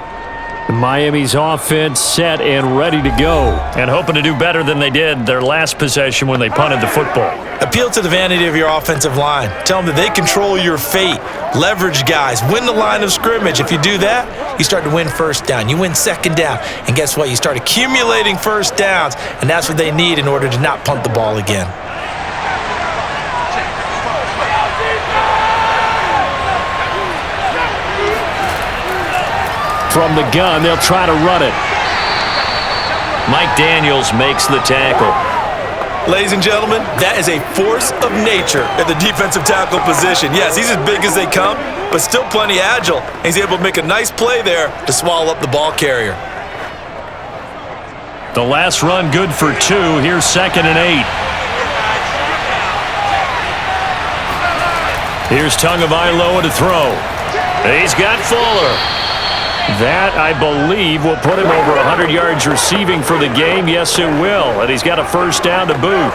Miami's offense set and ready to go, and hoping to do better than they did their last possession when they punted the football. Appeal to the vanity of your offensive line. Tell them that they control your fate. Leverage guys. Win the line of scrimmage. If you do that, you start to win 1st down. You win 2nd down. And guess what? You start accumulating 1st downs, and that's what they need in order to not punt the ball again. From the gun, they'll try to run it. Mike Daniels makes the tackle. Ladies and gentlemen, that is a force of nature at the defensive tackle position. Yes, he's as big as they come, but still plenty agile. He's able to make a nice play there to swallow up the ball carrier. The last run good for 2. Here's 2nd and 8. Here's Tagovailoa to throw. He's got Fuller. That, I believe, will put him over 100 yards receiving for the game. Yes, it will. And he's got a 1st down to boot.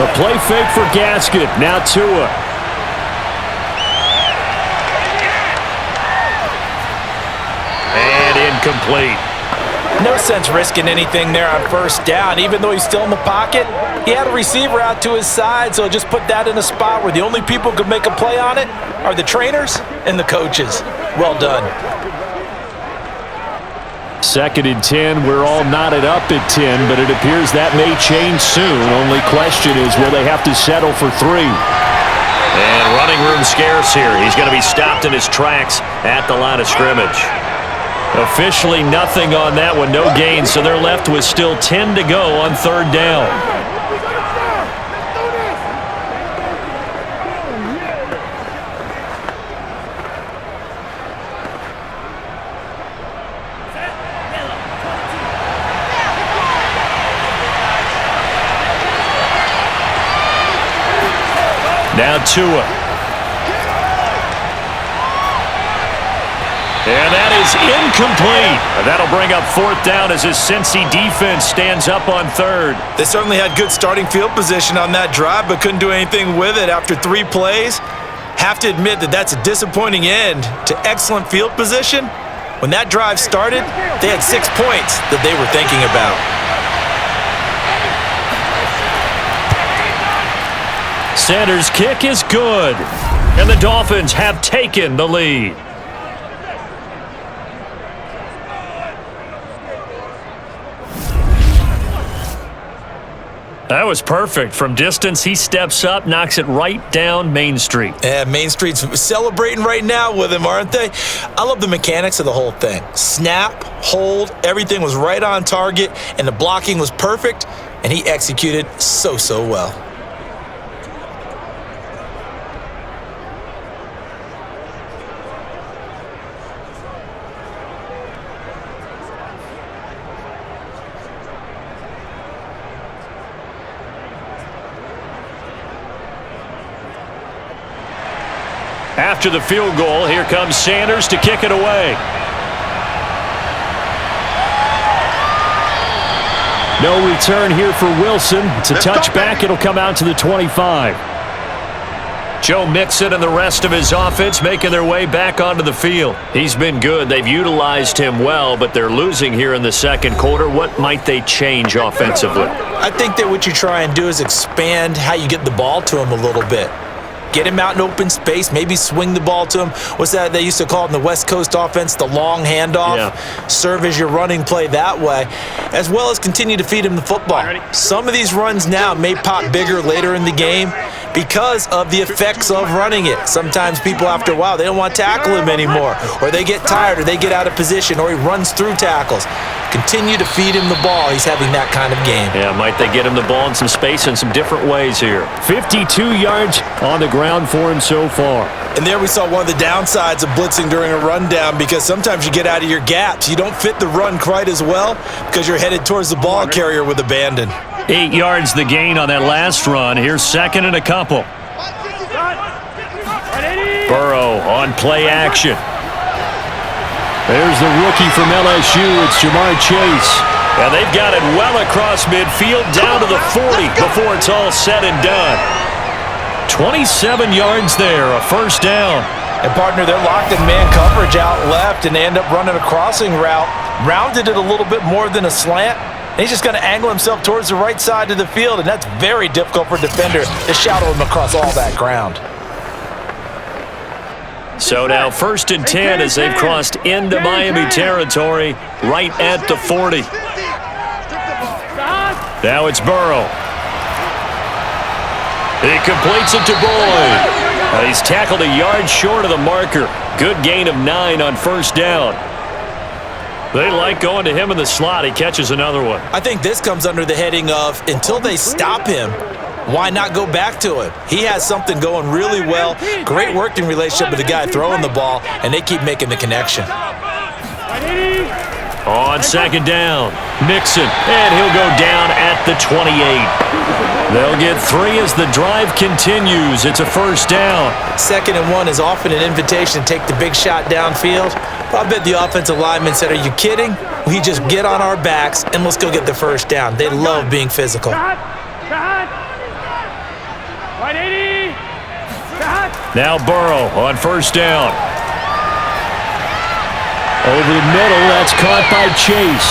A play fake for Gasket. Now Tua. Complete. No sense risking anything there on 1st down. Even though he's still in the pocket, he had a receiver out to his side, so just put that in a spot where the only people who could make a play on it are the trainers and the coaches. Well done. 2nd and 10. We're all knotted up at 10, but it appears that may change soon. Only question is, will they have to settle for 3? And running room scarce here. He's going to be stopped in his tracks at the line of scrimmage. Officially nothing on that one, no gain, so they're left with still 10 to go on 3rd down. Now Tua. And that is incomplete. That'll bring up 4th down as his Cincy defense stands up on 3rd. They certainly had good starting field position on that drive, but couldn't do anything with it after 3 plays. Have to admit that that's a disappointing end to excellent field position. When that drive started, they had 6 points that they were thinking about. Center's kick is good, and the Dolphins have taken the lead. That was perfect. From distance, he steps up, knocks it right down Main Street. Yeah, Main Street's celebrating right now with him, aren't they? I love the mechanics of the whole thing. Snap, hold, everything was right on target, and the blocking was perfect, and he executed so well. After the field goal, here comes Sanders to kick it away. No return here for Wilson. It's a touchback. It'll come out to the 25. Joe Mixon and the rest of his offense making their way back onto the field. He's been good. They've utilized him well, but they're losing here in the second quarter. What might they change offensively? I think that what you try and do is expand how you get the ball to him a little bit. Get him out in open space, maybe swing the ball to him. What's that they used to call it in the West Coast offense, the long handoff? Yeah. Serve as your running play that way, as well as continue to feed him the football. Some of these runs now may pop bigger later in the game because of the effects of running it. Sometimes people, after a while, they don't want to tackle him anymore, or they get tired, or they get out of position, or he runs through tackles. Continue to feed him the ball. He's having that kind of game. Yeah, might they get him the ball in some space in some different ways here. 52 yards on the ground for him so far. And there we saw one of the downsides of blitzing during a rundown, because sometimes you get out of your gaps. You don't fit the run quite as well because you're headed towards the ball carrier with abandon. 8 yards the gain on that last run. Here's second and a couple. Burrow on play action. There's the rookie from LSU. It's Jamar Chase. And they've got it well across midfield down to the 40 before it's all said and done. 27 yards there, a first down. And, partner, they're locked in man coverage out left, and they end up running a crossing route. Rounded it a little bit more than a slant. And he's just going to angle himself towards the right side of the field, and that's very difficult for a defender to shadow him across all that ground. So now 1st and 10 as they've crossed into Miami territory right at the 40. Now it's Burrow. He completes it to Boyd. He's tackled a yard short of the marker. Good gain of 9 on first down. They like going to him in the slot. He catches another one. I think this comes under the heading of, until they stop him, why not go back to him? He has something going really well. Great working relationship with the guy throwing the ball, and they keep making the connection. On second down, Mixon, and he'll go down at the 28. They'll get 3 as the drive continues. It's a first down. 2nd and 1 is often an invitation to take the big shot downfield. I bet the offensive lineman said, are you kidding? We just get on our backs and let's go get the first down. They love being physical. Now Burrow on first down. Over the middle, that's caught by Chase.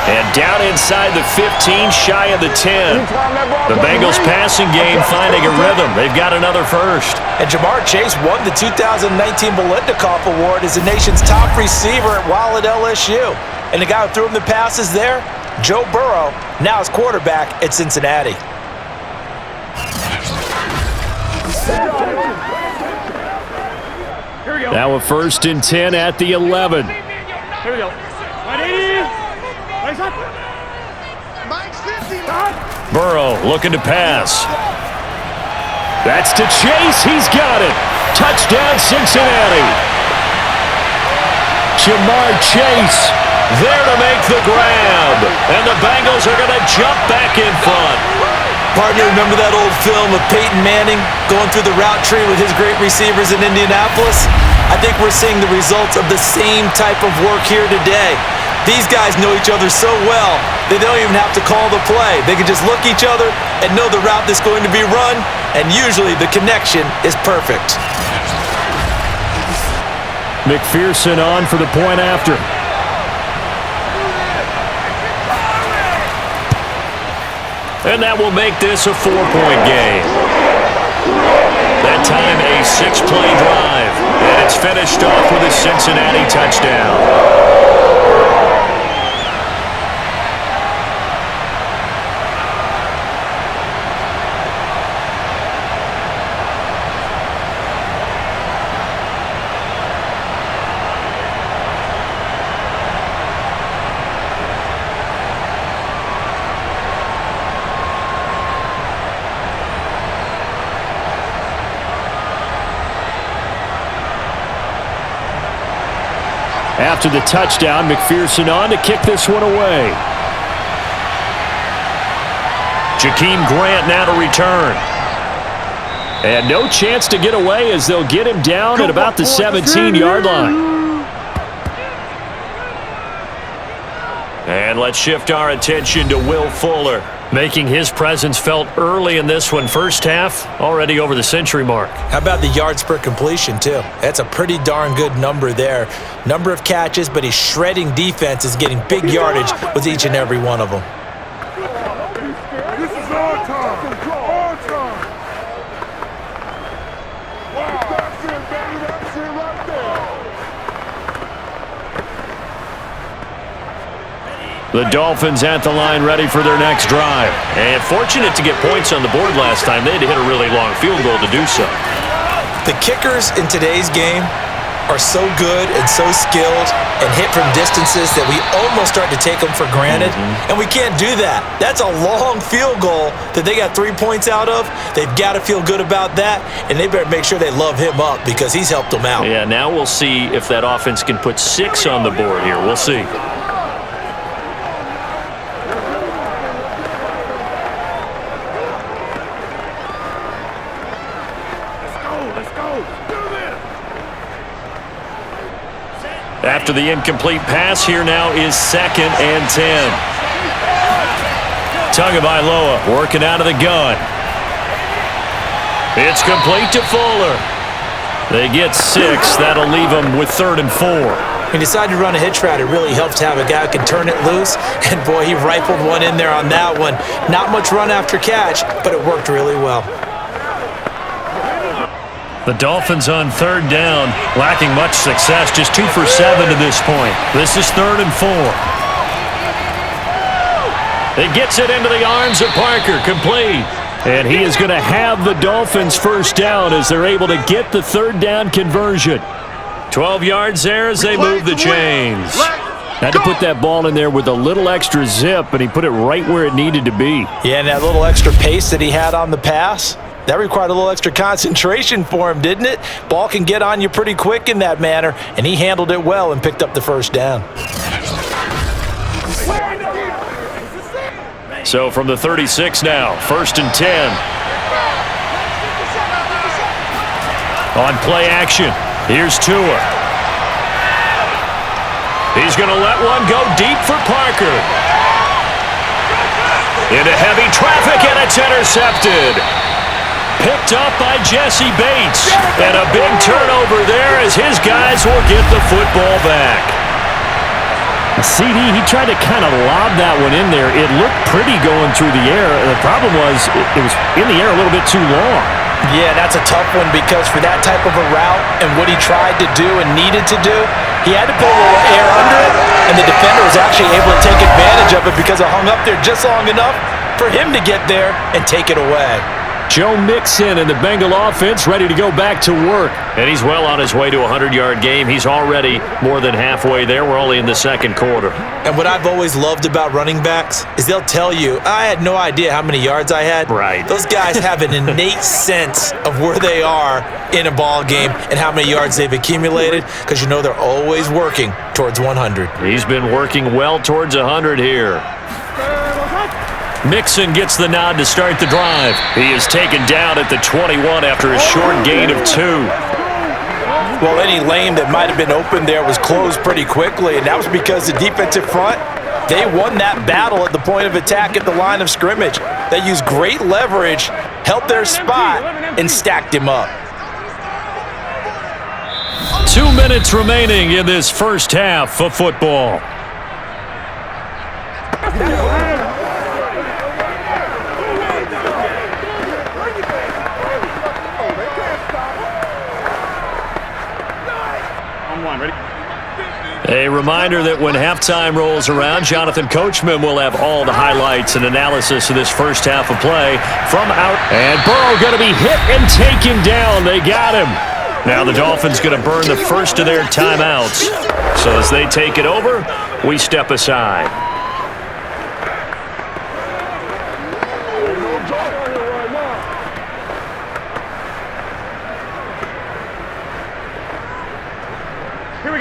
And down inside the 15, shy of the 10. The Bengals passing game finding a rhythm. They've got another first. And Jamar Chase won the 2019 Biletnikoff Award as the nation's top receiver while at LSU. And the guy who threw him the passes there, Joe Burrow, now his quarterback at Cincinnati. Now a 1st and 10 at the 11. Here we go. Burrow looking to pass. That's to Chase. He's got it. Touchdown, Cincinnati. Jamar Chase there to make the grab. And the Bengals are going to jump back in front. Partner, remember that old film of Peyton Manning going through the route tree with his great receivers in Indianapolis? I think we're seeing the results of the same type of work here today. These guys know each other so well, they don't even have to call the play. They can just look each other and know the route that's going to be run, and usually the connection is perfect. McPherson on for the point after. And that will make this a 4-point game. That time a 6-play drive. And it's finished off with a Cincinnati touchdown. After the touchdown, McPherson on to kick this one away. Jakeem Grant now to return. And no chance to get away as they'll get him down at about the 17-yard line. And let's shift our attention to Will Fuller, making his presence felt early in this one. First half, already over the century mark. How about the yards per completion, too? That's a pretty darn good number there. Number of catches, but he's shredding defense, is getting big yardage with each and every one of them. This is our time. Our time. Wow, that's it, baby. That's it right there. The Dolphins at the line ready for their next drive. And fortunate to get points on the board last time. They had to hit a really long field goal to do so. The kickers in today's game are so good and so skilled and hit from distances that we almost start to take them for granted. And we can't do that. That's a long field goal that they got 3 points out of. They've got to feel good about that, and they better make sure they love him up because he's helped them out. Yeah, now we'll see if that offense can put 6 on the board here. We'll see. After the incomplete pass, here now is 2nd and 10. Tagovailoa working out of the gun. It's complete to Fuller. They get 6. That'll leave them with 3rd and 4. When you decide to run a hitch route, it really helps to have a guy who can turn it loose. And, boy, he rifled one in there on that one. Not much run after catch, but it worked really well. The Dolphins on 3rd down, lacking much success, just 2 for 7 to this point. This is 3rd and 4. It gets it into the arms of Parker, complete. And he is going to have the Dolphins first down as they're able to get the 3rd down conversion. 12 yards there as they move the chains. Had to put that ball in there with a little extra zip, and he put it right where it needed to be. Yeah, and that little extra pace that he had on the pass, that required a little extra concentration for him, didn't it? Ball can get on you pretty quick in that manner, and he handled it well and picked up the first down. So from the 36 now, 1st and 10. On play action, here's Tua. He's going to let one go deep for Parker. Into heavy traffic, and it's intercepted. Picked up by Jesse Bates. And a big turnover there as his guys will get the football back. CD, he tried to kind of lob that one in there. It looked pretty going through the air. The problem was it was in the air a little bit too long. Yeah, that's a tough one because for that type of a route and what he tried to do and needed to do, he had to put a little air under it, and the defender was actually able to take advantage of it because it hung up there just long enough for him to get there and take it away. Joe Mixon and the Bengal offense ready to go back to work. And he's well on his way to a 100-yard game. He's already more than halfway there. We're only in the 2nd quarter. And what I've always loved about running backs is they'll tell you, I had no idea how many yards I had. Right. Those guys have an innate sense of where they are in a ball game and how many yards they've accumulated because you know they're always working towards 100. He's been working well towards 100 here. Mixon gets the nod to start the drive. He is taken down at the 21 after a short gain of 2. Well, any lane that might have been open there was closed pretty quickly, and that was because the defensive front, they won that battle at the point of attack at the line of scrimmage. They used great leverage, held their spot, and stacked him up. 2 minutes remaining in this first half of football. A reminder that when halftime rolls around, Jonathan Coachman will have all the highlights and analysis of this first half of play from out. And Burrow going to be hit and taken down. They got him. Now the Dolphins going to burn the first of their timeouts. So as they take it over, we step aside.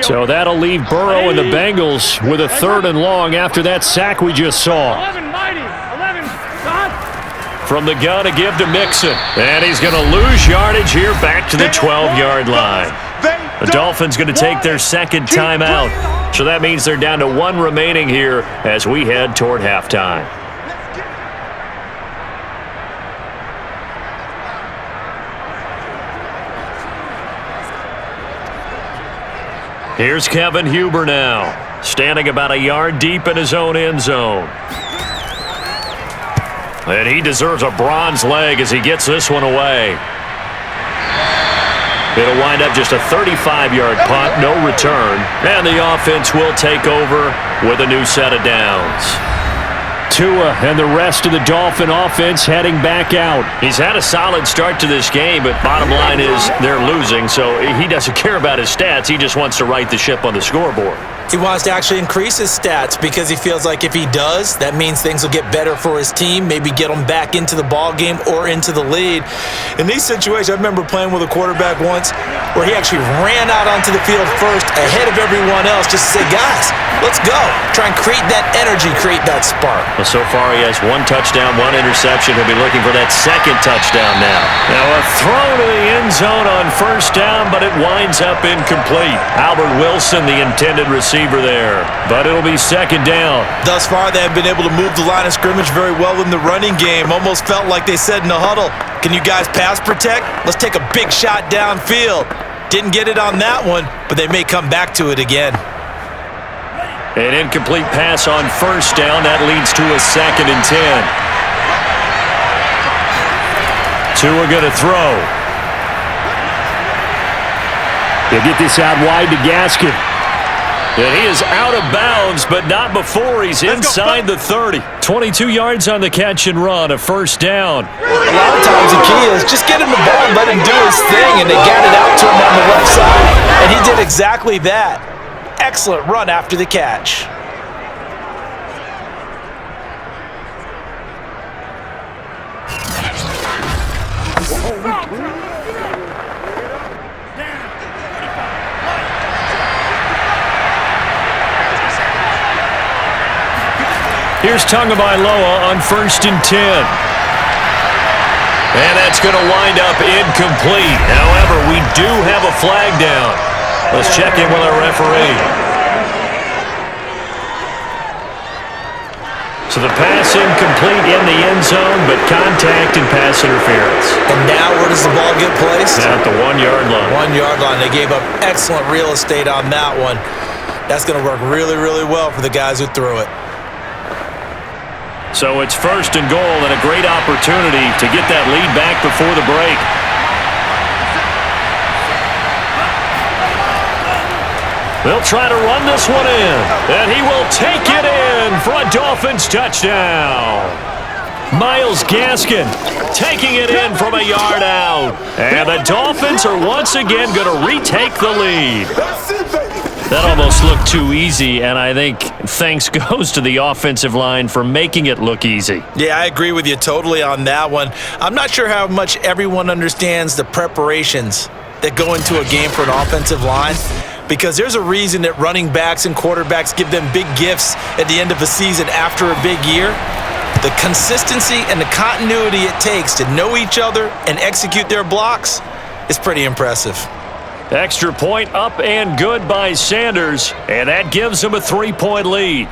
So that'll leave Burrow and the Bengals with a 3rd and long after that sack we just saw. 11, mighty. 11, God. From the gun to give to Mixon. And he's going to lose yardage here back to the 12-yard line. The Dolphins going to take their second timeout. So that means they're down to 1 remaining here as we head toward halftime. Here's Kevin Huber now, standing about a yard deep in his own end zone. And he deserves a bronze leg as he gets this one away. It'll wind up just a 35-yard punt, no return. And the offense will take over with a new set of downs. Tua and the rest of the Dolphin offense heading back out. He's had a solid start to this game, but bottom line is they're losing, so he doesn't care about his stats. He just wants to right the ship on the scoreboard. He wants to actually increase his stats because he feels like if he does, that means things will get better for his team, maybe get them back into the ball game or into the lead. In these situations, I remember playing with a quarterback once where he actually ran out onto the field first ahead of everyone else just to say, guys, let's go. Try and create that energy, create that spark. Well, so far he has 1 touchdown, 1 interception. He'll be looking for that second touchdown now. Now a throw to the end zone on 1st down, but it winds up incomplete. Albert Wilson, the intended receiver there, but it'll be 2nd down. Thus far, they have been able to move the line of scrimmage very well in the running game. Almost felt like they said in the huddle, can you guys pass protect? Let's take a big shot downfield. Didn't get it on that one, but they may come back to it again. An incomplete pass on 1st down. That leads to a 2nd and 10. Tua going to throw. He'll get this out wide to Gaskin. And he is out of bounds, but not before he's inside the 30. 22 yards on the catch and run, a 1st down. A lot of times the key is just get him the ball and let him do his thing, and they got it out to him on the left side, and he did exactly that. Excellent run after the catch. Here's Tagovailoa on 1st and 10. And that's going to wind up incomplete. However, we do have a flag down. Let's check in with our referee. So the pass incomplete in the end zone, but contact and pass interference. And now where does the ball get placed? At the 1-yard line. 1-yard line. They gave up excellent real estate on that one. That's going to work really, really well for the guys who threw it. So it's 1st and goal and a great opportunity to get that lead back before the break. They'll try to run this one in, and he will take it in for a Dolphins touchdown. Miles Gaskin taking it in from a yard out. And the Dolphins are once again going to retake the lead. That almost looked too easy, and I think thanks goes to the offensive line for making it look easy. Yeah, I agree with you totally on that one. I'm not sure how much everyone understands the preparations that go into a game for an offensive line, because there's a reason that running backs and quarterbacks give them big gifts at the end of a season after a big year. The consistency and the continuity it takes to know each other and execute their blocks is pretty impressive. Extra point up and good by Sanders, and that gives him a 3-point lead.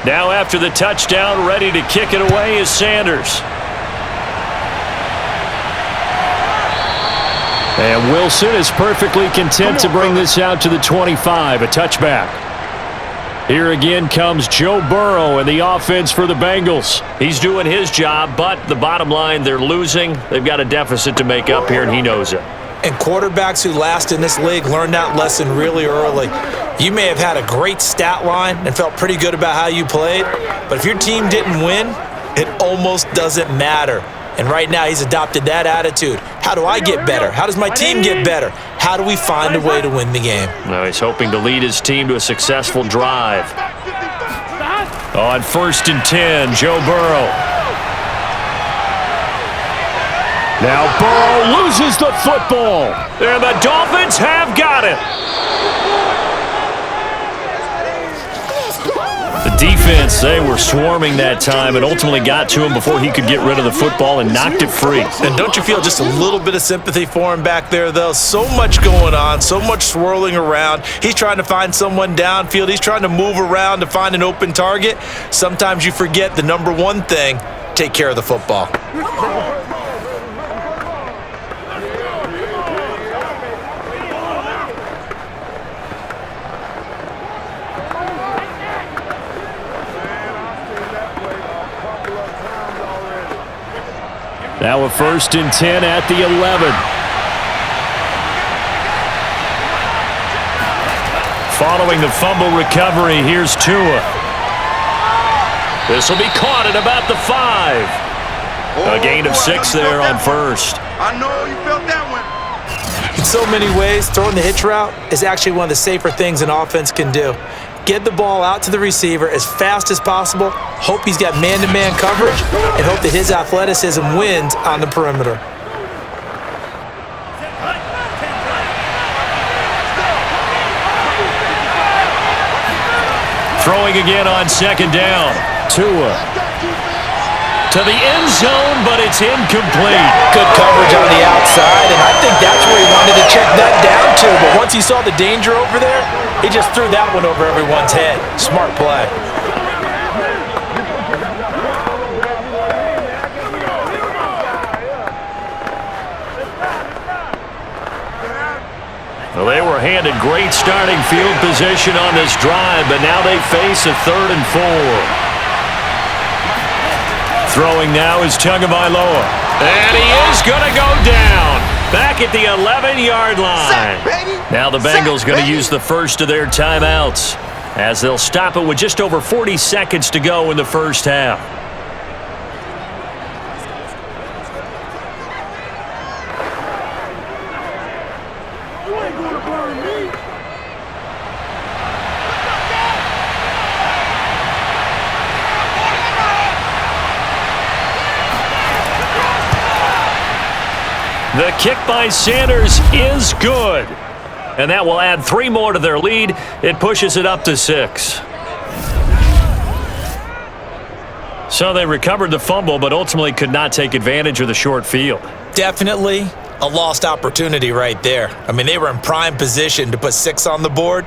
Now after the touchdown, ready to kick it away is Sanders. And Wilson is perfectly content to bring this out to the 25, a touchback. Here again comes Joe Burrow and the offense for the Bengals. He's doing his job, but the bottom line, they're losing. They've got a deficit to make up here, and he knows it. And quarterbacks who last in this league learn that lesson really early. You may have had a great stat line and felt pretty good about how you played, but if your team didn't win, it almost doesn't matter. And right now, he's adopted that attitude. How do I get better? How does my team get better? How do we find a way to win the game? Now he's hoping to lead his team to a successful drive. On 1st and 10, Joe Burrow. Now Burrow loses the football. And the Dolphins have got it. The defense, they were swarming that time and ultimately got to him before he could get rid of the football and knocked it free. And don't you feel just a little bit of sympathy for him back there, though? So much going on, so much swirling around. He's trying to find someone downfield. He's trying to move around to find an open target. Sometimes you forget the number one thing, take care of the football. Now a 1st and 10 at the 11. Following the fumble recovery, here's Tua. This will be caught at about the 5. A gain of 6 there on 1st. I know you felt that one. In so many ways, throwing the hitch route is actually one of the safer things an offense can do. Get the ball out to the receiver as fast as possible, hope he's got man-to-man coverage, and hope that his athleticism wins on the perimeter. Throwing again on 2nd down. Tua to the end zone, but it's incomplete. Good coverage on the outside, and I think that's where he wanted to check that down to. But once he saw the danger over there, he just threw that one over everyone's head. Smart play. Well, they were handed great starting field position on this drive, but now they face a 3rd and 4. Throwing now is Tagovailoa. And he is going to go down. Back at the 11-yard line. Now the Bengals going to use the first of their timeouts as they'll stop it with just over 40 seconds to go in the first half. The kick by Sanders is good. And that will add 3 more to their lead. It pushes it up to 6. So they recovered the fumble, but ultimately could not take advantage of the short field. Definitely a lost opportunity right there. I mean, they were in prime position to put 6 on the board,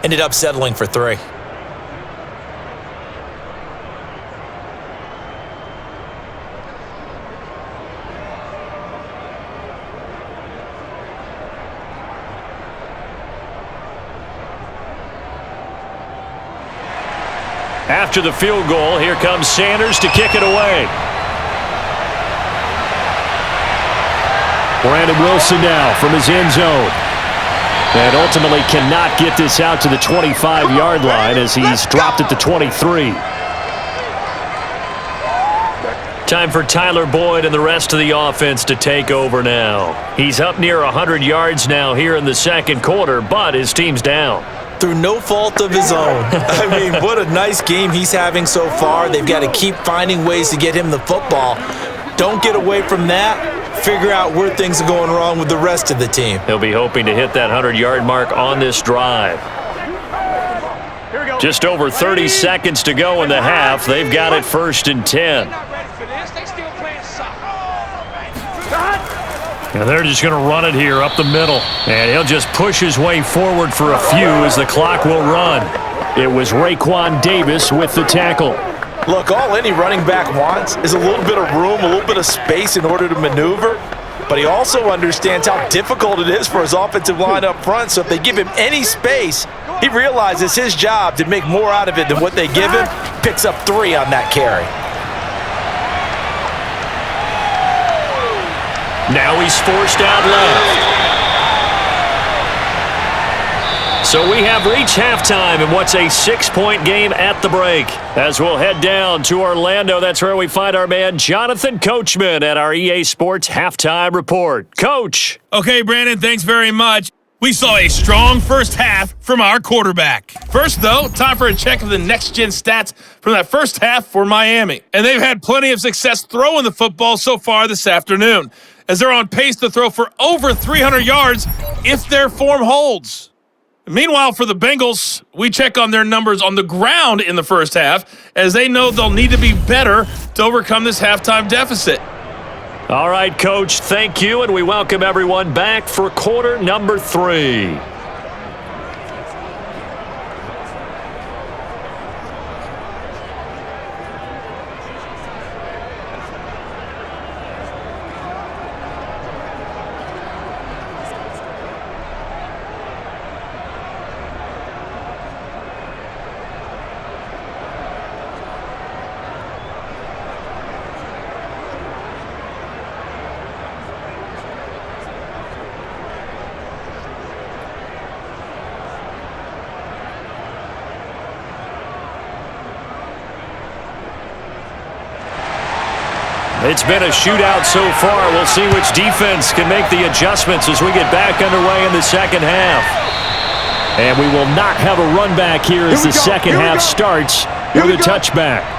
ended up settling for 3. After the field goal, here comes Sanders to kick it away. Brandon Wilson now from his end zone. And ultimately cannot get this out to the 25-yard line as he's dropped at the 23. Time for Tyler Boyd and the rest of the offense to take over now. He's up near 100 yards now here in the second quarter, but his team's down. Through no fault of his own. I mean, what a nice game he's having so far. They've got to keep finding ways to get him the football. Don't get away from that. Figure out where things are going wrong with the rest of the team. He'll be hoping to hit that 100-yard mark on this drive. Just over 30 seconds to go in the half. They've got it 1st and 10. And they're just going to run it here up the middle. And he'll just push his way forward for a few as the clock will run. It was Raekwon Davis with the tackle. Look, all any running back wants is a little bit of room, a little bit of space in order to maneuver. But he also understands how difficult it is for his offensive line up front. So if they give him any space, he realizes his job to make more out of it than what they give him. Picks up 3 on that carry. Now he's forced out left. So we have reached halftime in what's a 6-point game at the break. As we'll head down to Orlando, that's where we find our man Jonathan Coachman at our EA Sports Halftime Report. Coach. Okay, Brandon, thanks very much. We saw a strong first half from our quarterback. First, though, time for a check of the next-gen stats from that first half for Miami. And they've had plenty of success throwing the football so far this afternoon, as they're on pace to throw for over 300 yards if their form holds. Meanwhile, for the Bengals, we check on their numbers on the ground in the first half, as they know they'll need to be better to overcome this halftime deficit. All right, Coach, thank you, and we welcome everyone back for quarter number 3. It's been a shootout so far. We'll see which defense can make the adjustments as we get back underway in the second half. And we will not have a run back here as the second half starts with a touchback.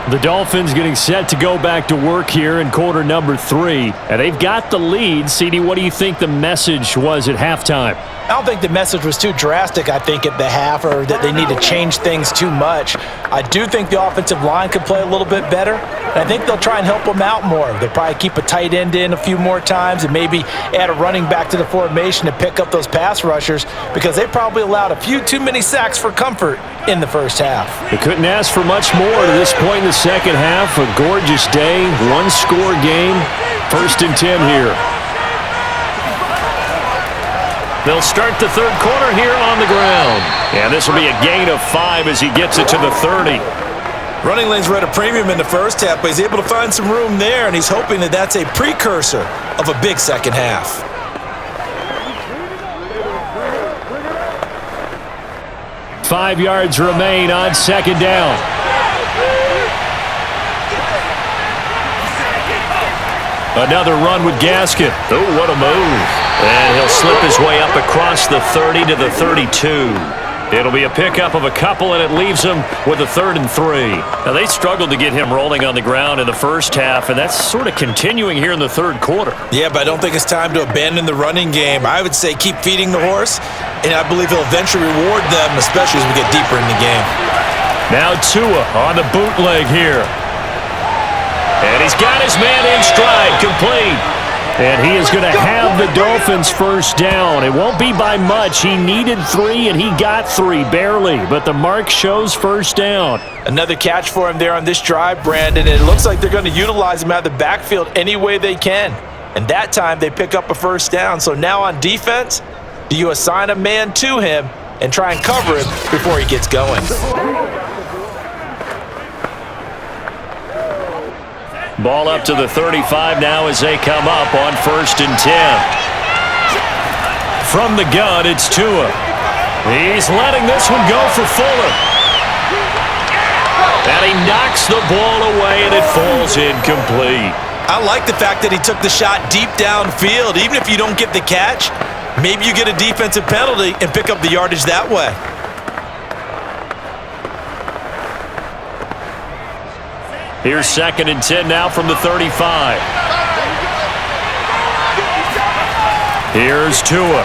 The Dolphins getting set to go back to work here in quarter number 3. And they've got the lead. CD, what do you think the message was at halftime? I don't think the message was too drastic, I think, at the half, or that they need to change things too much. I do think the offensive line could play a little bit better, and I think they'll try and help them out more. They'll probably keep a tight end in a few more times and maybe add a running back to the formation to pick up those pass rushers, because they probably allowed a few too many sacks for comfort in the first half. They couldn't ask for much more to this point in the second half. A gorgeous day, one-score game, 1st and 10 here. They'll start the third quarter here on the ground. And this will be a gain of 5 as he gets it to the 30. Running lanes were at a premium in the first half, but he's able to find some room there, and he's hoping that that's a precursor of a big second half. Five yards remain on second down. Another run with Gaskin. Oh, what a move. And he'll slip his way up across the 30 to the 32. It'll be a pickup of a couple, and it leaves him with a 3rd and 3. Now, they struggled to get him rolling on the ground in the first half, and that's sort of continuing here in the third quarter. Yeah, but I don't think it's time to abandon the running game. I would say keep feeding the horse, and I believe he'll eventually reward them, especially as we get deeper in the game. Now Tua on the bootleg here. And he's got his man in stride, complete. And he is going to have the Dolphins first down. It won't be by much. He needed 3, and he got 3, barely. But the mark shows first down. Another catch for him there on this drive, Brandon. And it looks like they're going to utilize him out of the backfield any way they can. And that time they pick up a first down. So now on defense, do you assign a man to him and try and cover him before he gets going? Ball up to the 35 now as they come up on 1st and 10. From the gun, it's Tua. He's letting this one go for Fuller. And he knocks the ball away, and it falls incomplete. I like the fact that he took the shot deep downfield. Even if you don't get the catch, maybe you get a defensive penalty and pick up the yardage that way. Here's 2nd and 10 now from the 35. Here's Tua.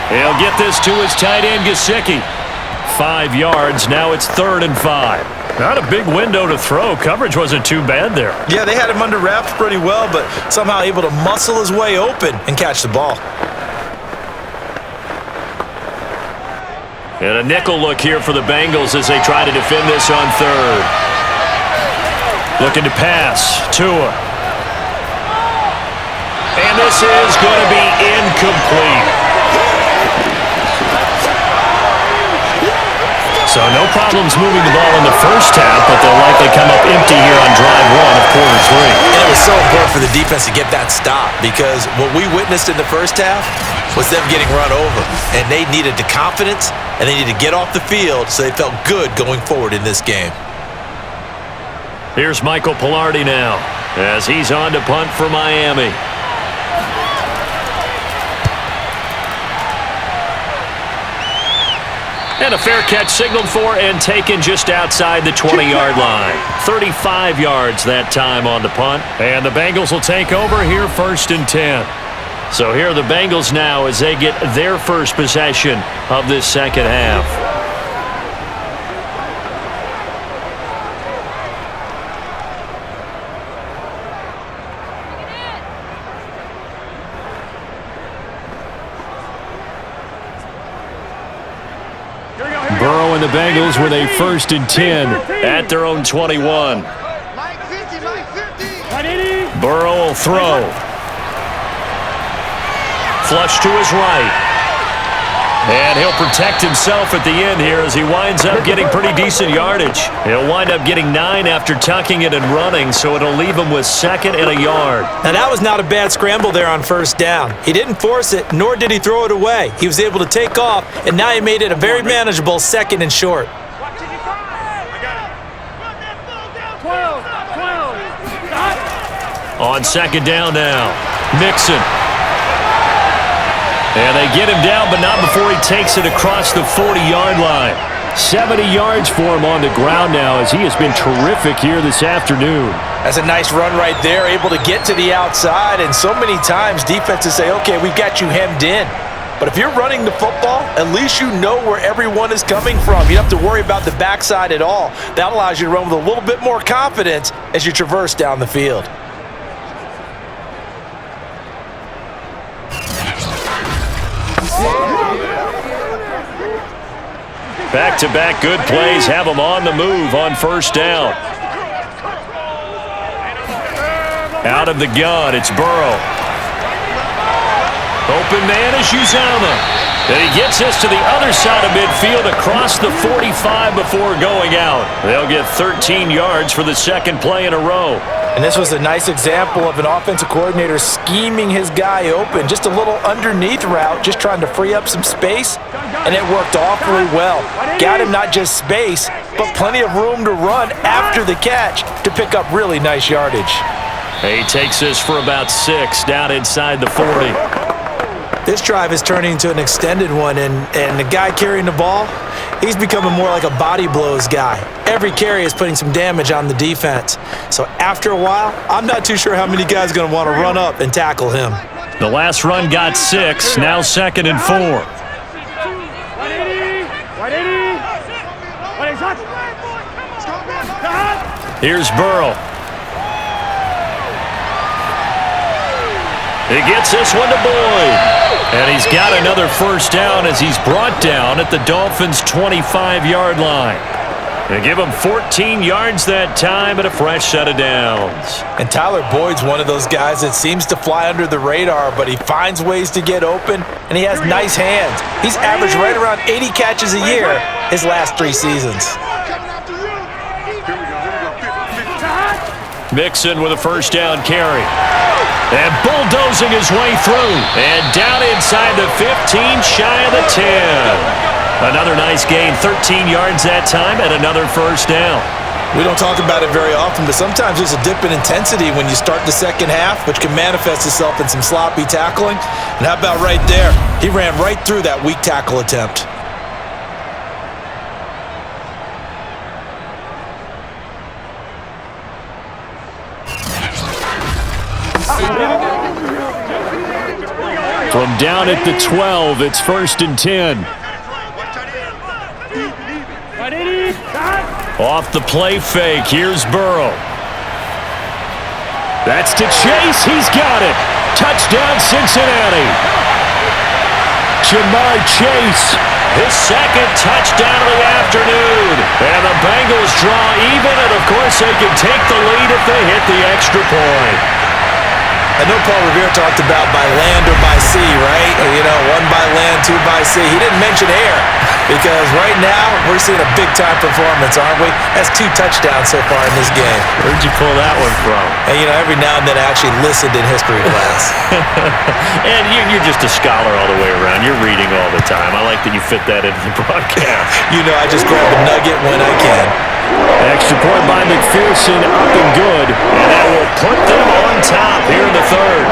He'll get this to his tight end, Gesicki. 5 yards. Now it's 3rd and 5. Not a big window to throw. Coverage wasn't too bad there. Yeah, they had him under wraps pretty well, but somehow able to muscle his way open and catch the ball. And a nickel look here for the Bengals as they try to defend this on 3rd. Looking to pass. Tua. And this is going to be incomplete. So no problems moving the ball in the first half, but they'll likely come up empty here on drive 1 of quarter 3. And it was so important for the defense to get that stop, because what we witnessed in the first half, was them getting run over. And they needed the confidence, and they needed to get off the field so they felt good going forward in this game. Here's Michael Pilardi now as he's on to punt for Miami. And a fair catch signaled for and taken just outside the 20-yard line. 35 yards that time on the punt. And the Bengals will take over here 1st and 10. So here are the Bengals now as they get their first possession of this second half. Burrow and the Bengals with a 1st and 10 at their own 21. Burrow will throw. Flush to his right. And he'll protect himself at the end here as he winds up getting pretty decent yardage. He'll wind up getting 9 after tucking it and running, so it'll leave him with 2nd and a yard. Now, that was not a bad scramble there on 1st down. He didn't force it, nor did he throw it away. He was able to take off, and now he made it a very manageable 2nd and short. On 2nd down now, Mixon. And they get him down, but not before he takes it across the 40-yard line. 70 yards for him on the ground now as he has been terrific here this afternoon. That's a nice run right there, able to get to the outside, and so many times defenses say, okay, we've got you hemmed in. But if you're running the football, at least you know where everyone is coming from. You don't have to worry about the backside at all. That allows you to run with a little bit more confidence as you traverse down the field. Back-to-back good plays have them on the move on 1st down. Out of the gun, it's Burrow. Open man is Uzomah. And he gets this to the other side of midfield across the 45 before going out. They'll get 13 yards for the 2nd play in a row. And this was a nice example of an offensive coordinator scheming his guy open. Just a little underneath route, just trying to free up some space, and it worked awfully well. Got him not just space, but plenty of room to run after the catch to pick up really nice yardage. He takes this for about 6 down inside the 40. This drive is turning into an extended one, and the guy carrying the ball, he's becoming more like a body blows guy. Every carry is putting some damage on the defense. So after a while, I'm not too sure how many guys are going to want to run up and tackle him. The last run got 6, now 2nd and 4. Here's Burrow. He gets this one to Boyd. And he's got another 1st down as he's brought down at the Dolphins' 25-yard line. They give him 14 yards that time and a fresh set of downs. And Tyler Boyd's one of those guys that seems to fly under the radar, but he finds ways to get open, and he has nice hands. He's averaged right around 80 catches a year his last 3 seasons. Mixon with a 1st down carry. And bulldozing his way through. And down inside the 15, shy of the 10. Another nice gain, 13 yards that time, and another 1st down. We don't talk about it very often, but sometimes there's a dip in intensity when you start the second half, which can manifest itself in some sloppy tackling. And how about right there? He ran right through that weak tackle attempt. From down at the 12, it's 1st and 10. Off the play fake, here's Burrow. That's to Chase, he's got it. Touchdown, Cincinnati. Jamar Chase, his 2nd touchdown of the afternoon. And the Bengals draw even, and of course they can take the lead if they hit the extra point. I know Paul Revere talked about by land or by sea, right? You know, 1 by land, 2 by I see. He didn't mention air because right now we're seeing a big-time performance, aren't we? That's 2 touchdowns so far in this game. Where'd you pull that one from? And, every now and then I actually listened in history class. And you're just a scholar all the way around. You're reading all the time. I like that you fit that into the broadcast. I just grab a nugget when I can. Extra point by McPherson, up and good. And that will put them on top here in the third.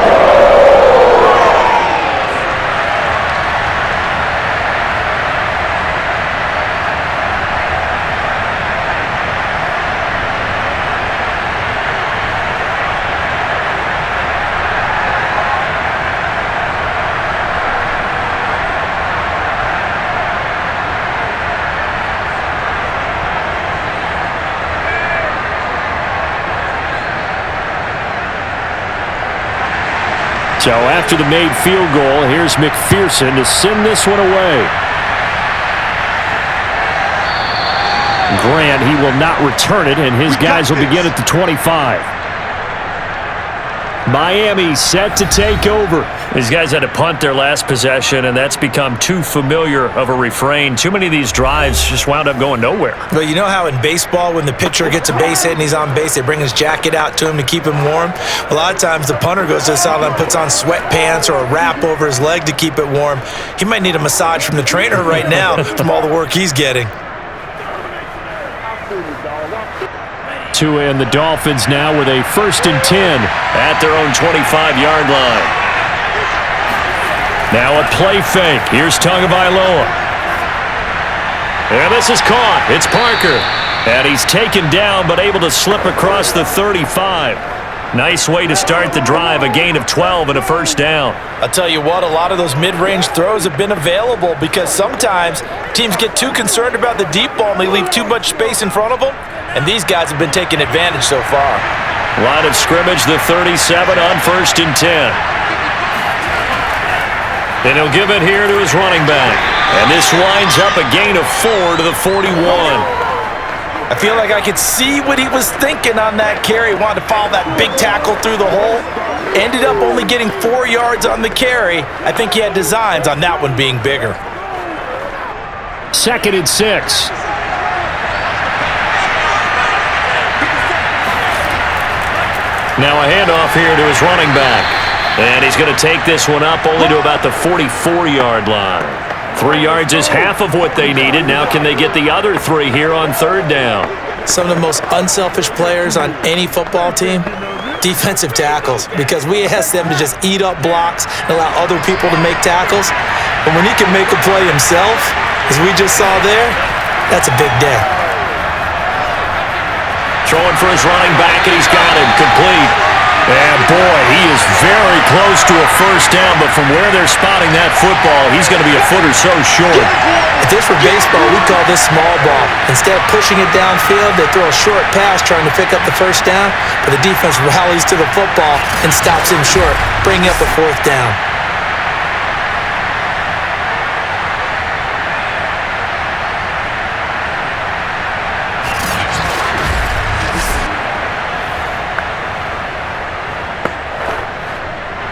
So after the made field goal, here's McPherson to send this one away. Grant, he will not return it, and his guys will begin at the 25. Miami set to take over. These guys had to punt their last possession, and that's become too familiar of a refrain. Too many of these drives just wound up going nowhere. But you know how in baseball, when the pitcher gets a base hit and he's on base, they bring his jacket out to him to keep him warm? A lot of times the punter goes to the sideline, puts on sweatpants or a wrap over his leg to keep it warm. He might need a massage from the trainer right now from all the work he's getting. And the Dolphins now with a 1st and 10 at their own 25-yard line. Now a play fake. Here's Tagovailoa. And this is caught. It's Parker. And he's taken down but able to slip across the 35. Nice way to start the drive. A gain of 12 and a 1st down. I'll tell you what, a lot of those mid-range throws have been available because sometimes teams get too concerned about the deep ball and they leave too much space in front of them. And these guys have been taking advantage so far. Line of scrimmage, the 37 on 1st and 10. And he'll give it here to his running back. And this winds up a gain of 4 to the 41. I feel like I could see what he was thinking on that carry. He wanted to follow that big tackle through the hole. Ended up only getting 4 yards on the carry. I think he had designs on that one being bigger. 2nd and 6. Now a handoff here to his running back. And he's going to take this one up only to about the 44-yard line. 3 yards is half of what they needed. Now can they get the other 3 here on 3rd down? Some of the most unselfish players on any football team, defensive tackles, because we ask them to just eat up blocks and allow other people to make tackles. But when he can make a play himself, as we just saw there, that's a big day. Throwing for his running back, and he's got him complete. And boy, he is very close to a 1st down, but from where they're spotting that football, he's going to be a foot or so short. If this were baseball, we'd call this small ball. Instead of pushing it downfield, they throw a short pass trying to pick up the 1st down, but the defense rallies to the football and stops him short, bringing up a 4th down.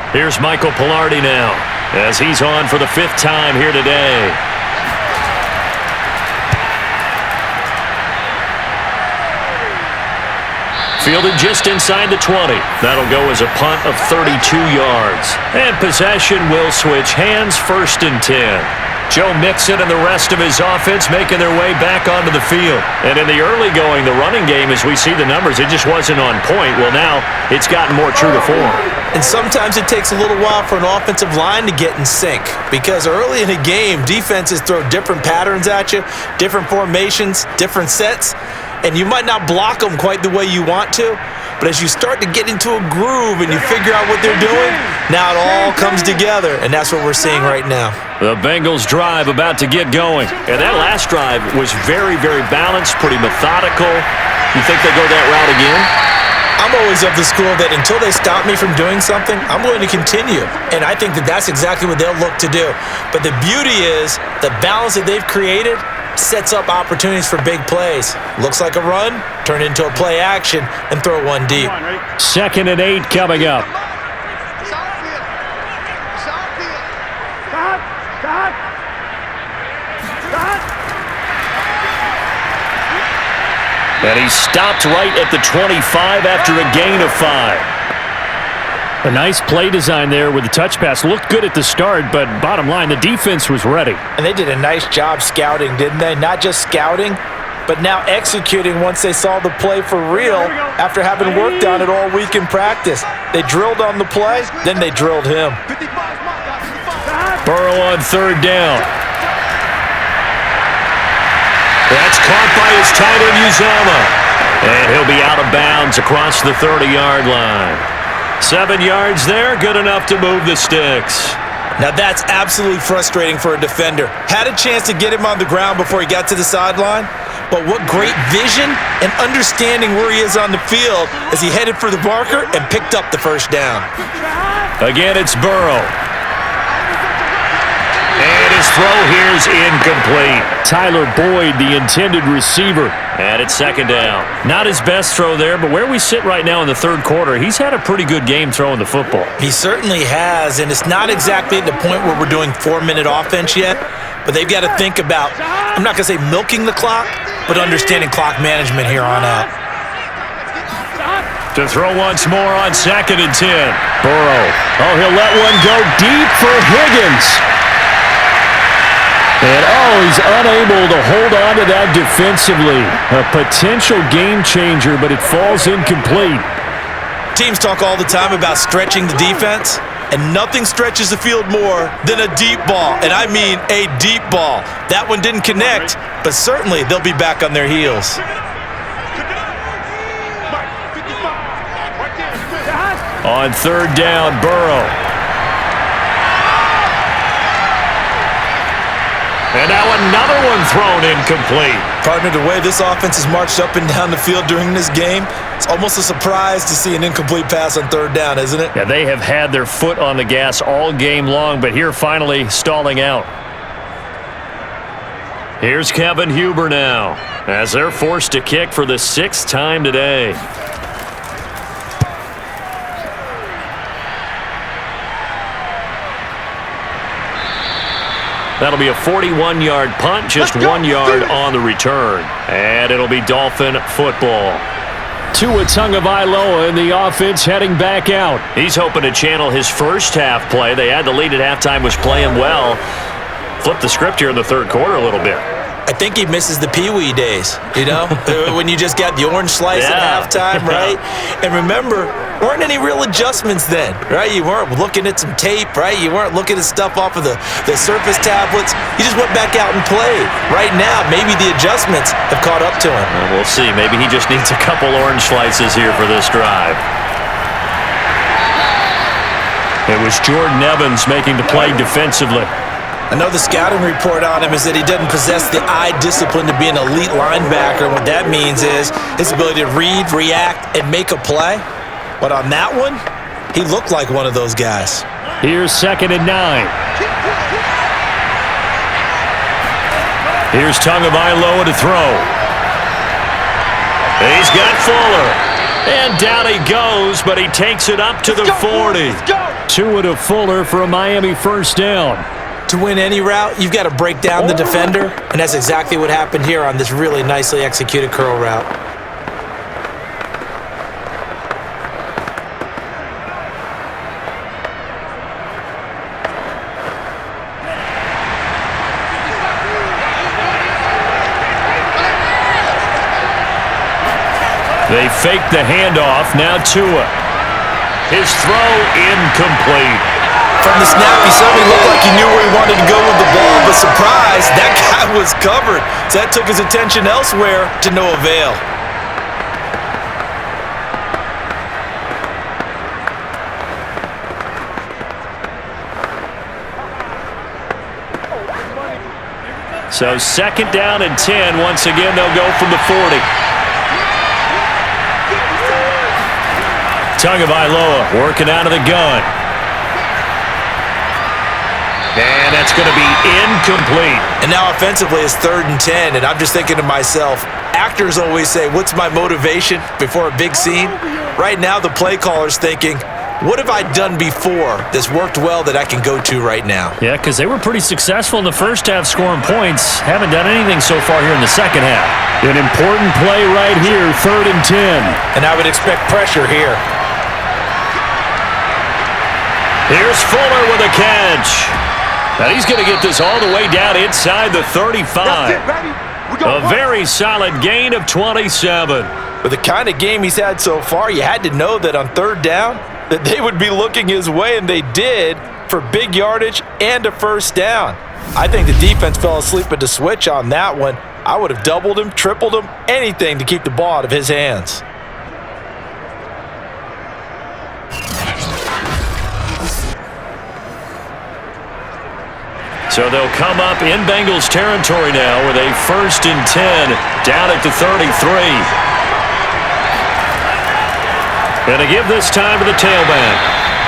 Here's Michael Pilardi now, as he's on for the 5th time here today. Fielded just inside the 20. That'll go as a punt of 32 yards. And possession will switch hands, 1st and 10. Joe Mixon and the rest of his offense making their way back onto the field. And in the early going, the running game, as we see the numbers, it just wasn't on point. Well, now it's gotten more true to form. And sometimes it takes a little while for an offensive line to get in sync because early in a game, defenses throw different patterns at you, different formations, different sets, and you might not block them quite the way you want to. But as you start to get into a groove and you figure out what they're doing, now it all comes together, and that's what we're seeing right now. The Bengals drive about to get going. And that last drive was very, very balanced, pretty methodical. You think they go that route again? I'm always of the school that until they stop me from doing something, I'm going to continue. And I think that that's exactly what they'll look to do. But the beauty is the balance that they've created sets up opportunities for big plays. Looks like a run, turn into a play action, and throw one deep. 2nd and 8 coming up. And he's stopped right at the 25 after a gain of 5. A nice play design there with the touch pass. Looked good at the start, but bottom line, the defense was ready. And they did a nice job scouting, didn't they? Not just scouting, but now executing once they saw the play for real after having worked on it all week in practice. They drilled on the play, then they drilled him. Burrow on third down. That's caught by his tight end, Uzama. And he'll be out of bounds across the 30-yard line. 7 yards there, good enough to move the sticks. Now that's absolutely frustrating for a defender. Had a chance to get him on the ground before he got to the sideline, but what great vision and understanding where he is on the field as he headed for the marker and picked up the first down. Again, it's Burrow. And his throw here is incomplete. Tyler Boyd, the intended receiver. And it's second down. Not his best throw there, but where we sit right now in the third quarter, he's had a pretty good game throwing the football. He certainly has, and it's not exactly at the point where we're doing 4-minute offense yet, but they've got to think about, I'm not going to say milking the clock, but understanding clock management here on out. To throw once more on 2nd and 10. Burrow. Oh, he'll let one go deep for Higgins. And, he's unable to hold on to that defensively. A potential game changer, but it falls incomplete. Teams talk all the time about stretching the defense, and nothing stretches the field more than a deep ball, and I mean a deep ball. That one didn't connect, but certainly they'll be back on their heels. On third down, Burrow. And now another one thrown incomplete. Partner, the way this offense has marched up and down the field during this game, it's almost a surprise to see an incomplete pass on third down, isn't it? Yeah, they have had their foot on the gas all game long, but here finally stalling out. Here's Kevin Huber now, as they're forced to kick for the 6th time today. That'll be a 41-yard punt, just 1 yard on the return. And it'll be Dolphin football. Tua Tagovailoa in the offense heading back out. He's hoping to channel his first half play. They had the lead at halftime, was playing well. Flip the script here in the third quarter a little bit. I think he misses the Pee-wee days, you know, when you just got the orange slice at halftime, right? And remember, weren't any real adjustments then, right? You weren't looking at some tape, right? You weren't looking at stuff off of the Surface tablets. You just went back out and played. Right now, maybe the adjustments have caught up to him. Well, we'll see. Maybe he just needs a couple orange slices here for this drive. It was Jordan Evans making the play defensively. I know the scouting report on him is that he doesn't possess the eye discipline to be an elite linebacker. And what that means is his ability to read, react, and make a play. But on that one, he looked like one of those guys. Here's 2nd and 9. Here's Tagovailoa to throw. He's got Fuller. And down he goes, but he takes it up to the 40. Tua to Fuller for a Miami first down. To win any route, you've got to break down the defender, and that's exactly what happened here on this really nicely executed curl route. They fake the handoff. Now Tua. His throw incomplete. From the snap, he certainly looked like he knew where he wanted to go with the ball, but surprise, that guy was covered. So that took his attention elsewhere to no avail. So 2nd down and 10. Once again, they'll go from the 40. Tagovailoa working out of the gun. And that's going to be incomplete. And now offensively it's 3rd and 10, and I'm just thinking to myself, actors always say, what's my motivation before a big scene? Right now the play caller's thinking, what have I done before that's worked well that I can go to right now? Yeah, because they were pretty successful in the first half scoring points. Haven't done anything so far here in the second half. An important play right here, 3rd and 10. And I would expect pressure here. Here's Fuller with a catch. Now he's going to get this all the way down inside the 35. That's it, baby. A very solid gain of 27. With the kind of game he's had so far, you had to know that on 3rd down, that they would be looking his way, and they did, for big yardage and a 1st down. I think the defense fell asleep at the switch on that one. I would have doubled him, tripled him, anything to keep the ball out of his hands. So they'll come up in Bengals territory now with a 1st and 10 down at the 33. Going to give this time to the tailback.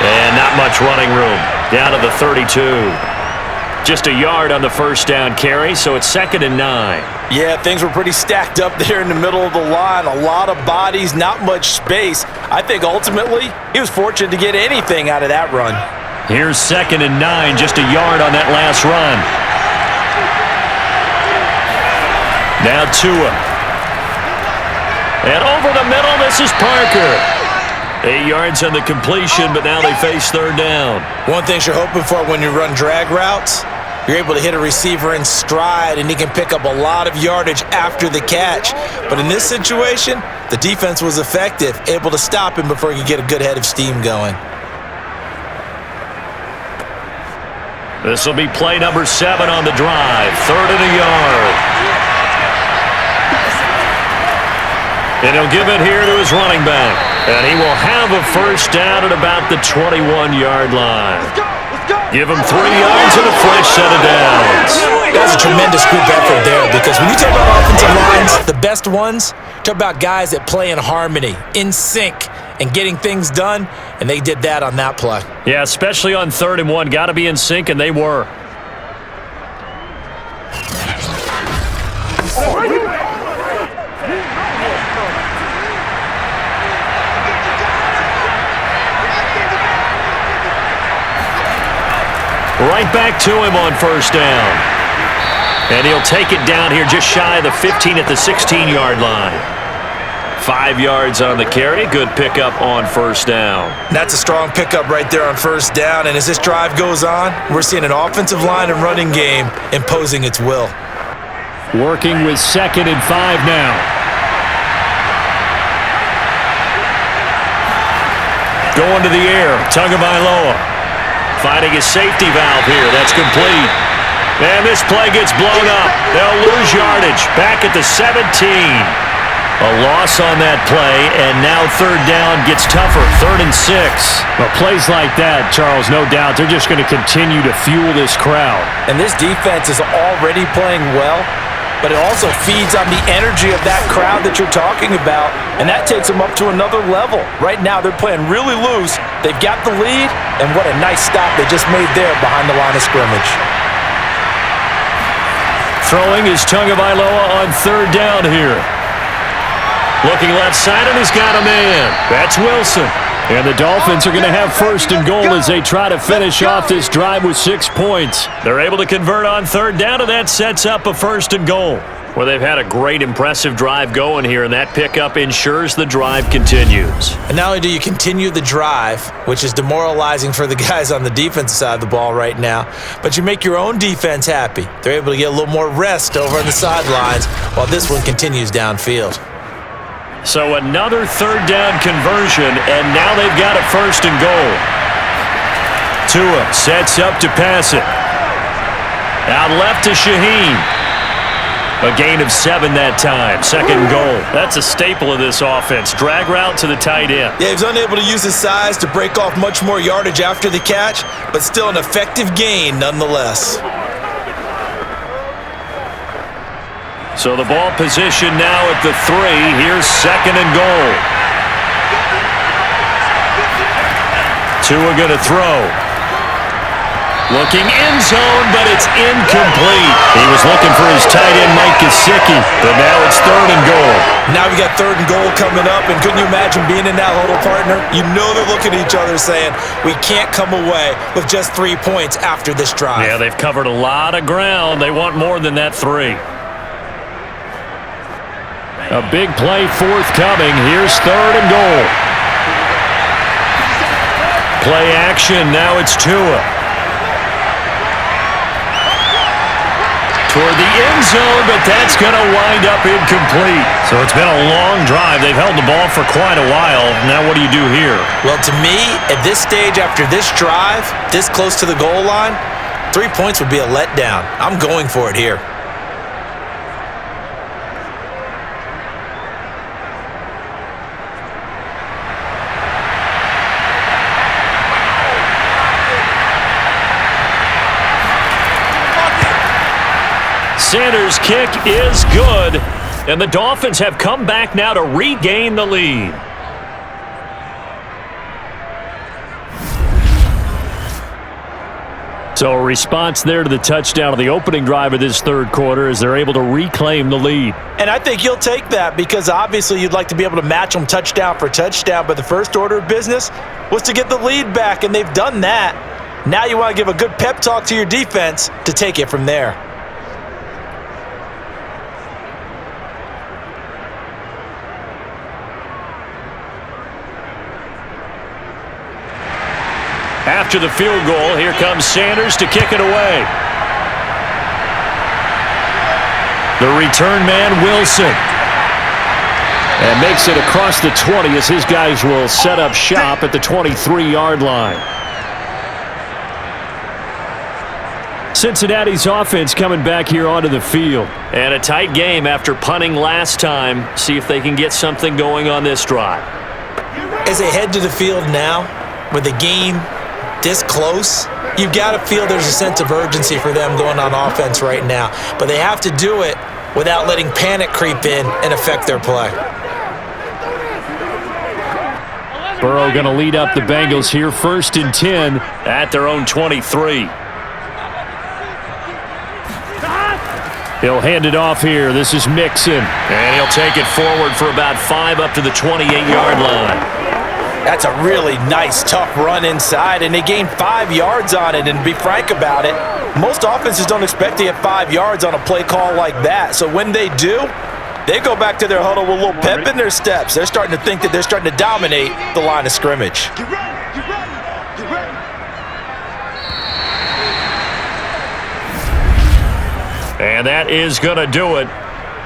And not much running room. Down to the 32. Just a yard on the 1st down carry, so it's 2nd and 9. Yeah, things were pretty stacked up there in the middle of the line. A lot of bodies, not much space. I think ultimately he was fortunate to get anything out of that run. Here's 2nd and 9, just a yard on that last run. Now Tua. And over the middle, this is Parker. 8 yards on the completion, but now they face 3rd down. One thing you're hoping for when you run drag routes, you're able to hit a receiver in stride, and he can pick up a lot of yardage after the catch. But in this situation, the defense was effective, able to stop him before he could get a good head of steam going. This will be play number 7 on the drive. 3rd and a yard. And he'll give it here to his running back. And he will have a 1st down at about the 21-yard line. Give him 3 yards and a fresh set of downs. That was a tremendous group effort there, because when you talk about offensive lines, the best ones, talk about guys that play in harmony, in sync, and getting things done, and they did that on that play. Yeah, especially on 3rd and 1. Got to be in sync, and they were. Right back to him on 1st down. And he'll take it down here just shy of the 15 at the 16-yard line. 5 yards on the carry. Good pickup on 1st down. That's a strong pickup right there on 1st down. And as this drive goes on, we're seeing an offensive line and running game imposing its will. Working with 2nd and 5 now. Going to the air. Tagovailoa. Finding his safety valve here. That's complete. And this play gets blown up. They'll lose yardage. Back at the 17. A loss on that play, and now 3rd down gets tougher. 3rd and 6. Well, plays like that, Charles, no doubt, they're just going to continue to fuel this crowd. And this defense is already playing well, but it also feeds on the energy of that crowd that you're talking about, and that takes them up to another level. Right now, they're playing really loose. They've got the lead, and what a nice stop they just made there behind the line of scrimmage. Throwing is Tagovailoa on 3rd down here. Looking left side, and he's got a man. That's Wilson. And the Dolphins are going to have 1st and goal as they try to finish off this drive with 6 points. They're able to convert on 3rd down, and that sets up a 1st and goal. Well, they've had a great, impressive drive going here, and that pickup ensures the drive continues. And not only do you continue the drive, which is demoralizing for the guys on the defensive side of the ball right now, but you make your own defense happy. They're able to get a little more rest over on the sidelines while this one continues downfield. So another 3rd down conversion, and now they've got a 1st and goal. Tua sets up to pass it. Out left to Shaheen. A gain of 7 that time. 2nd goal. That's a staple of this offense. Drag route to the tight end. Yeah, he was unable to use his size to break off much more yardage after the catch, but still an effective gain nonetheless. So the ball position now at the 3. Here's 2nd and goal. Tua going to throw. Looking end zone, but it's incomplete. He was looking for his tight end, Mike Gesicki, but now it's 3rd and goal. Now we got 3rd and goal coming up, and couldn't you imagine being in that huddle, partner? You know they're looking at each other saying, we can't come away with just 3 points after this drive. Yeah, they've covered a lot of ground. They want more than that 3. A big play forthcoming. Here's 3rd and goal. Play action. Now it's Tua. Toward the end zone, but that's going to wind up incomplete. So it's been a long drive. They've held the ball for quite a while. Now what do you do here? Well, to me, at this stage after this drive, this close to the goal line, 3 points would be a letdown. I'm going for it here. Sanders' kick is good, and the Dolphins have come back now to regain the lead. So a response there to the touchdown of the opening drive of this 3rd quarter as they're able to reclaim the lead. And I think you'll take that because obviously you'd like to be able to match them touchdown for touchdown, but the first order of business was to get the lead back, and they've done that. Now you want to give a good pep talk to your defense to take it from there. After the field goal, here comes Sanders to kick it away. The return man, Wilson. And makes it across the 20 as his guys will set up shop at the 23-yard line. Cincinnati's offense coming back here onto the field. And a tight game after punting last time. See if they can get something going on this drive. As they head to the field now, with the game this close, you've got to feel there's a sense of urgency for them going on offense right now. But they have to do it without letting panic creep in and affect their play. Burrow going to lead up the Bengals here, 1st and 10 at their own 23. He'll hand it off here. This is Mixon. And he'll take it forward for about 5 up to the 28-yard line. That's a really nice, tough run inside, and they gained 5 yards on it. And to be frank about it, most offenses don't expect to get 5 yards on a play call like that. So when they do, they go back to their huddle with a little pep in their steps. They're starting to think that they're starting to dominate the line of scrimmage. Get ready, get ready, get ready. And that is going to do it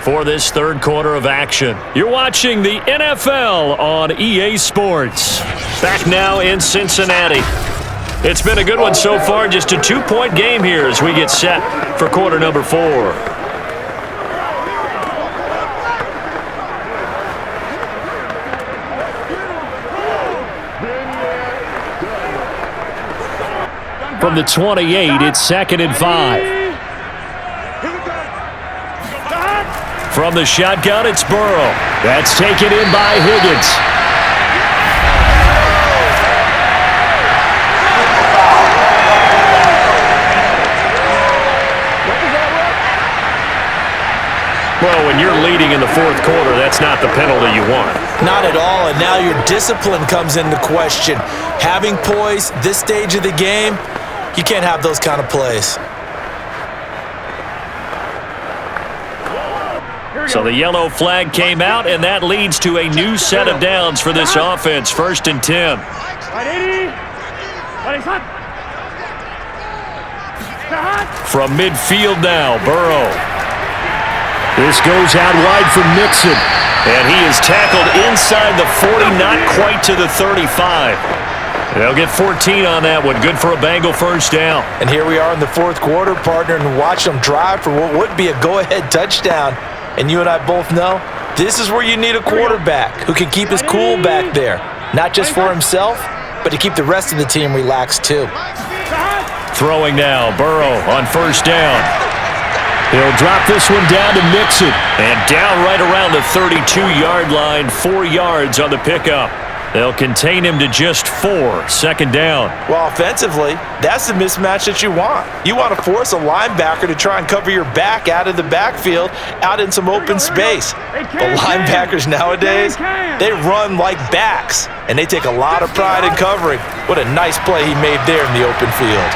for this 3rd quarter of action. You're watching the NFL on EA Sports. Back now in Cincinnati. It's been a good one so far, just a 2-point game here as we get set for quarter number 4. From the 28, it's 2nd and 5. From the shotgun, it's Burrow. That's taken in by Higgins. Well, when you're leading in the 4th quarter, that's not the penalty you want. Not at all, and now your discipline comes into question. Having poise this stage of the game, you can't have those kind of plays. So the yellow flag came out, and that leads to a new set of downs for this offense. 1st and 10. From midfield now, Burrow. This goes out wide for Mixon. And he is tackled inside the 40, not quite to the 35. They'll get 14 on that one. Good for a Bengal 1st down. And here we are in the 4th quarter, partner, and watch them drive for what would be a go-ahead touchdown. And you and I both know this is where you need a quarterback who can keep his cool back there. Not just for himself, but to keep the rest of the team relaxed too. Throwing now, Burrow on 1st down. He'll drop this one down to Mixon. And down right around the 32-yard line, 4 yards on the pickup. They'll contain him to just 4, second down. Well, offensively, that's the mismatch that you want. You want to force a linebacker to try and cover your back out of the backfield, out in some open space. But linebackers nowadays, they run like backs, and they take a lot of pride in covering. What a nice play he made there in the open field.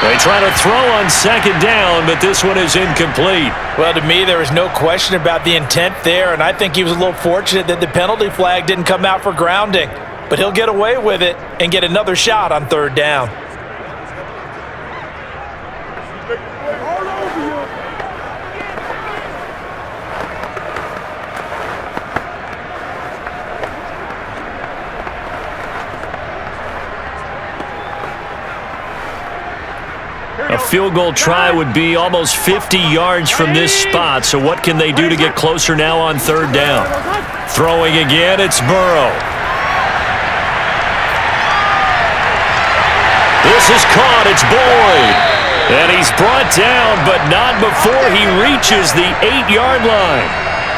They try to throw on second down, but this one is incomplete. Well, to me, there was no question about the intent there, and I think he was a little fortunate that the penalty flag didn't come out for grounding. But he'll get away with it and get another shot on third down. A field goal try would be almost 50 yards from this spot, so what can they do to get closer now on third down? Throwing again, it's Burrow. This is caught, it's Boyd. And he's brought down, but not before he reaches the 8-yard line.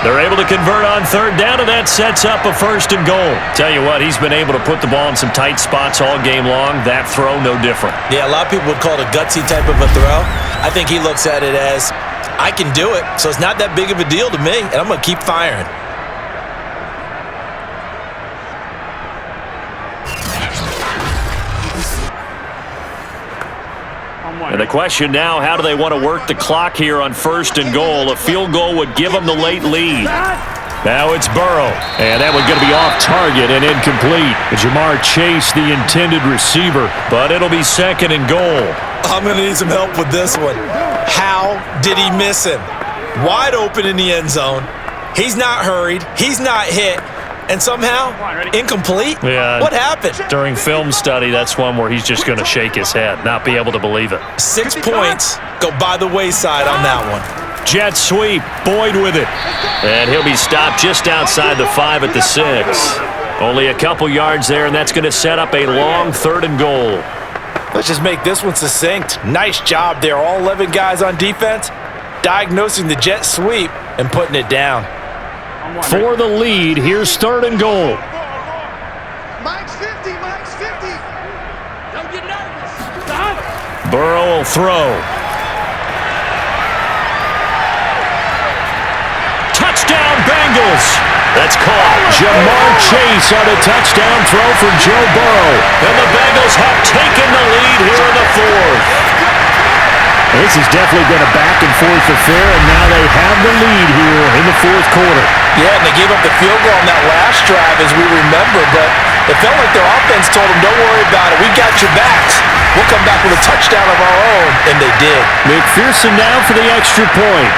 They're able to convert on third down, and that sets up a first and goal. Tell you what, he's been able to put the ball in some tight spots all game long. That throw, no different. Yeah, a lot of people would call it a gutsy type of a throw. I think he looks at it as, I can do it, so it's not that big of a deal to me, and I'm going to keep firing. And the question now, how do they want to work the clock here on first and goal? A field goal would give them the late lead. Now it's Burrow, and that one's going to be off target and incomplete. Jamar Chase, the intended receiver, but it'll be second and goal. I'm going to need some help with this one. How did he miss him? Wide open in the end zone. He's not hurried. He's not hit. And somehow, incomplete? Yeah. What happened? During film study, that's one where he's just going to shake his head, not be able to believe it. 6 points go by the wayside on that one. Jet sweep, Boyd with it. And he'll be stopped just outside the 5 at the 6. Only a couple yards there, and that's going to set up a long third and goal. Let's just make this one succinct. Nice job there, all 11 guys on defense, diagnosing the jet sweep and putting it down. For the lead, here's third and goal. Mike's 50, Mike's 50. Don't get nervous. Burrow will throw. Touchdown, Bengals. That's caught. Jamar Chase on a touchdown throw for Joe Burrow. And the Bengals have taken the lead here in the 4th. This has definitely been a back-and-forth affair, and now they have the lead here in the 4th quarter. Yeah, and they gave up the field goal on that last drive, as we remember, but it felt like their offense told them, don't worry about it, we got your backs. We'll come back with a touchdown of our own, and they did. McPherson now for the extra point.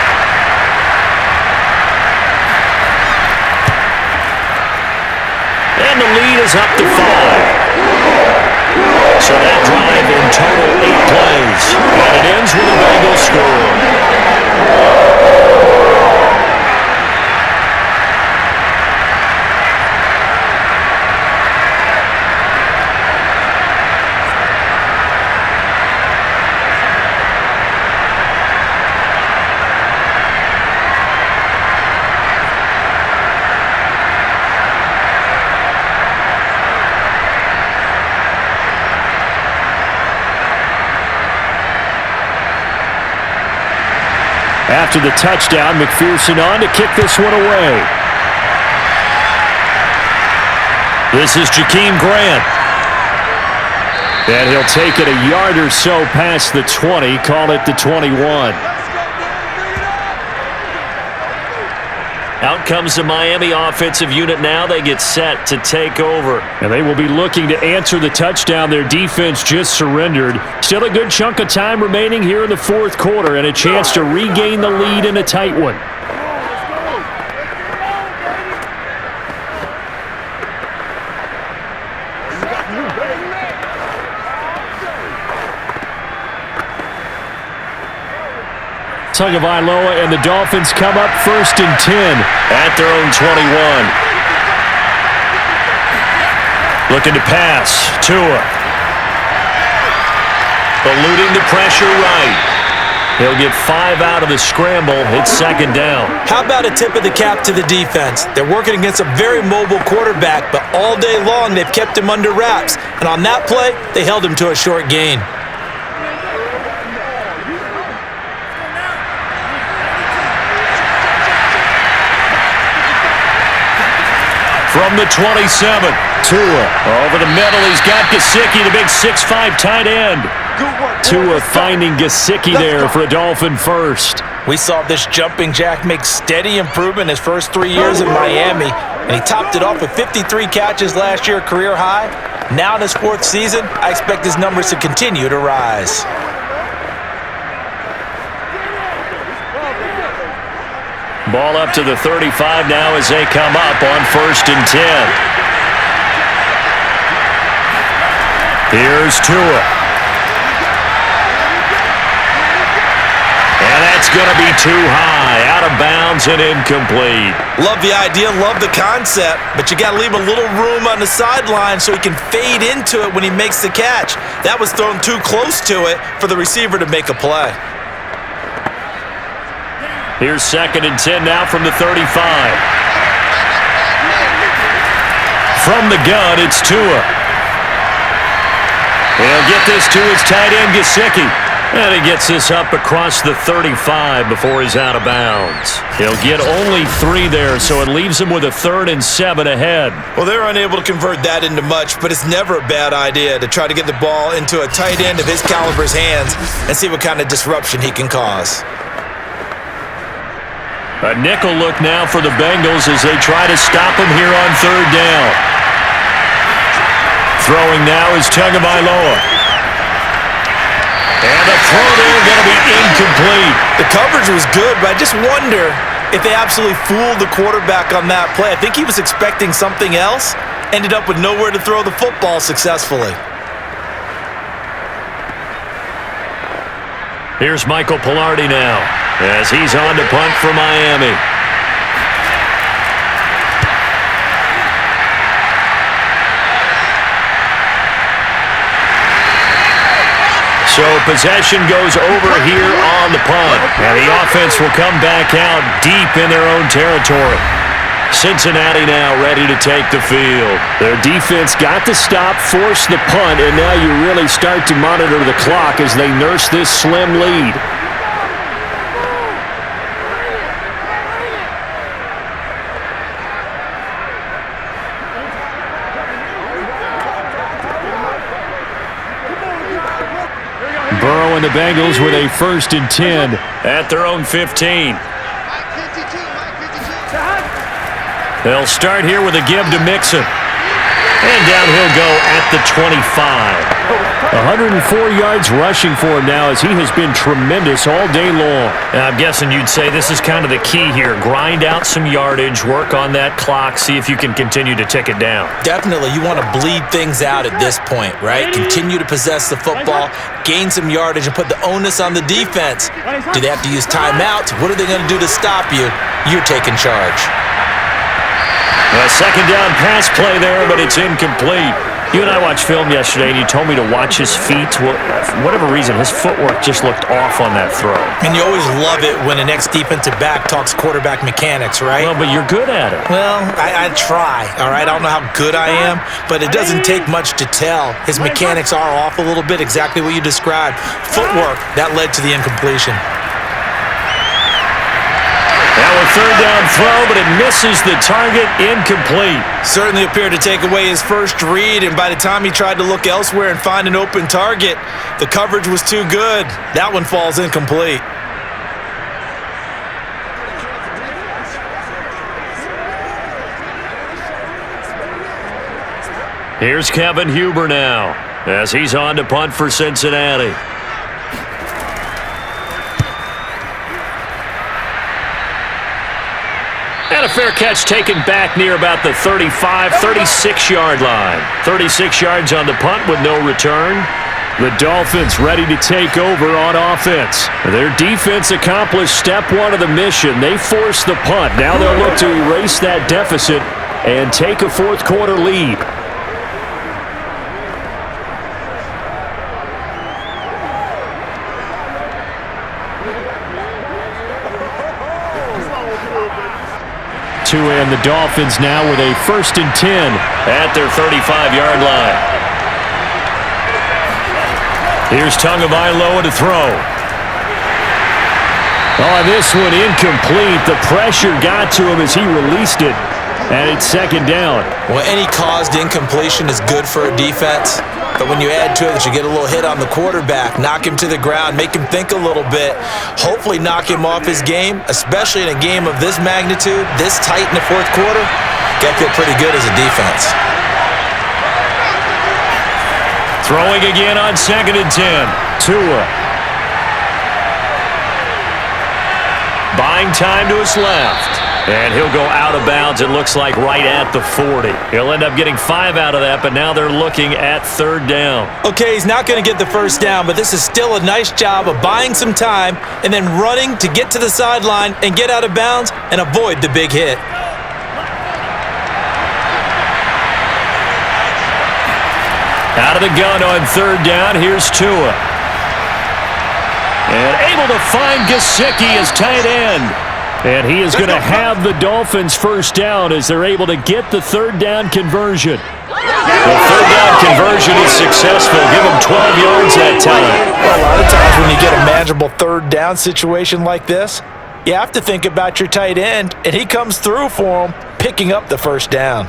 And the lead is up to 5. So that drive in total 8 plays. And it ends with a Bengals score. After the touchdown, McPherson on to kick this one away. This is Jakeem Grant. And he'll take it a yard or so past the 20, call it the 21. Out comes the Miami offensive unit now. They get set to take over. And they will be looking to answer the touchdown their defense just surrendered. Still a good chunk of time remaining here in the 4th quarter and a chance to regain the lead in a tight one. Tagovailoa and the Dolphins come up 1st and 10 at their own 21. Looking to pass. Tua. Eluding the pressure right. He'll get 5 out of the scramble. It's second down. How about a tip of the cap to the defense? They're working against a very mobile quarterback, but all day long they've kept him under wraps. And on that play, they held him to a short gain. From the 27, Tua over the middle. He's got Gesicki, the big 6'5" tight end. Tua finding Gesicki there for a Dolphin first. We saw this jumping jack make steady improvement his first 3 years in Miami, and he topped it off with 53 catches last year, career high. Now in his 4th season, I expect his numbers to continue to rise. Ball up to the 35 now as they come up on 1st and 10. Here's Tua. And that's going to be too high, out of bounds and incomplete. Love the idea, love the concept, but you got to leave a little room on the sideline so he can fade into it when he makes the catch. That was thrown too close to it for the receiver to make a play. Here's 2nd and 10 now from the 35. From the gun, it's Tua. He'll get this to his tight end, Gesicki. And he gets this up across the 35 before he's out of bounds. He'll get only 3 there, so it leaves him with a 3rd and 7 ahead. Well, they're unable to convert that into much, but it's never a bad idea to try to get the ball into a tight end of his caliber's hands and see what kind of disruption he can cause. A nickel look now for the Bengals as they try to stop him here on 3rd down. Throwing now is Tagovailoa. And the throw there going to be incomplete. The coverage was good, but I just wonder if they absolutely fooled the quarterback on that play. I think he was expecting something else, ended up with nowhere to throw the football successfully. Here's Michael Pilardi now as he's on to punt for Miami. So possession goes over here on the punt, and the offense will come back out deep in their own territory. Cincinnati now ready to take the field. Their defense got to stop, force the punt, and now you really start to monitor the clock as they nurse this slim lead. Burrow and the Bengals with a 1st and 10 at their own 15. They'll start here with a give to Mixon. And down he'll go at the 25. 104 yards rushing for him now as he has been tremendous all day long. And I'm guessing you'd say this is kind of the key here. Grind out some yardage, work on that clock, see if you can continue to tick it down. Definitely, you want to bleed things out at this point, right? Continue to possess the football, gain some yardage, and put the onus on the defense. Do they have to use timeouts? What are they going to do to stop you? You're taking charge. A 2nd down pass play there, but it's incomplete. You and I watched film yesterday, and you told me to watch his feet. Well, for whatever reason, his footwork just looked off on that throw. And you always love it when an ex-defensive back talks quarterback mechanics, right? Well, but you're good at it. Well, I try, all right? I don't know how good I am, but it doesn't take much to tell. His mechanics are off a little bit, exactly what you described. Footwork, that led to the incompletion. Now a 3rd down throw, but it misses the target, incomplete. Certainly appeared to take away his first read, and by the time he tried to look elsewhere and find an open target, the coverage was too good. That one falls incomplete. Here's Kevin Huber now as he's on to punt for Cincinnati. And a fair catch taken back near about the 35, 36-yard line. 36 yards on the punt with no return. The Dolphins ready to take over on offense. Their defense accomplished step 1 of the mission. They forced the punt. Now they'll look to erase that deficit and take a 4th quarter lead. Tua and the Dolphins now with a 1st and 10 at their 35-yard line. Here's Tagovailoa to throw. Oh, this one incomplete. The pressure got to him as he released it, and it's 2nd down. Well, any caused incompletion is good for a defense, but when you add to it that you get a little hit on the quarterback, knock him to the ground, make him think a little bit, hopefully knock him off his game, especially in a game of this magnitude, this tight in the 4th quarter, got to feel pretty good as a defense. Throwing again on 2nd and 10. Tua. Buying time to his left. And he'll go out of bounds, it looks like, right at the 40. He'll end up getting 5 out of that, but now they're looking at 3rd down. Okay, he's not going to get the 1st down, but this is still a nice job of buying some time and then running to get to the sideline and get out of bounds and avoid the big hit. Out of the gun on 3rd down, here's Tua. And able to find Gesicki as tight end. And he is going to have the Dolphins 1st down as they're able to get the 3rd down conversion. The 3rd down conversion is successful. Give him 12 yards that time. Well, a lot of times when you get a manageable 3rd down situation like this, you have to think about your tight end, and he comes through for him, picking up the 1st down.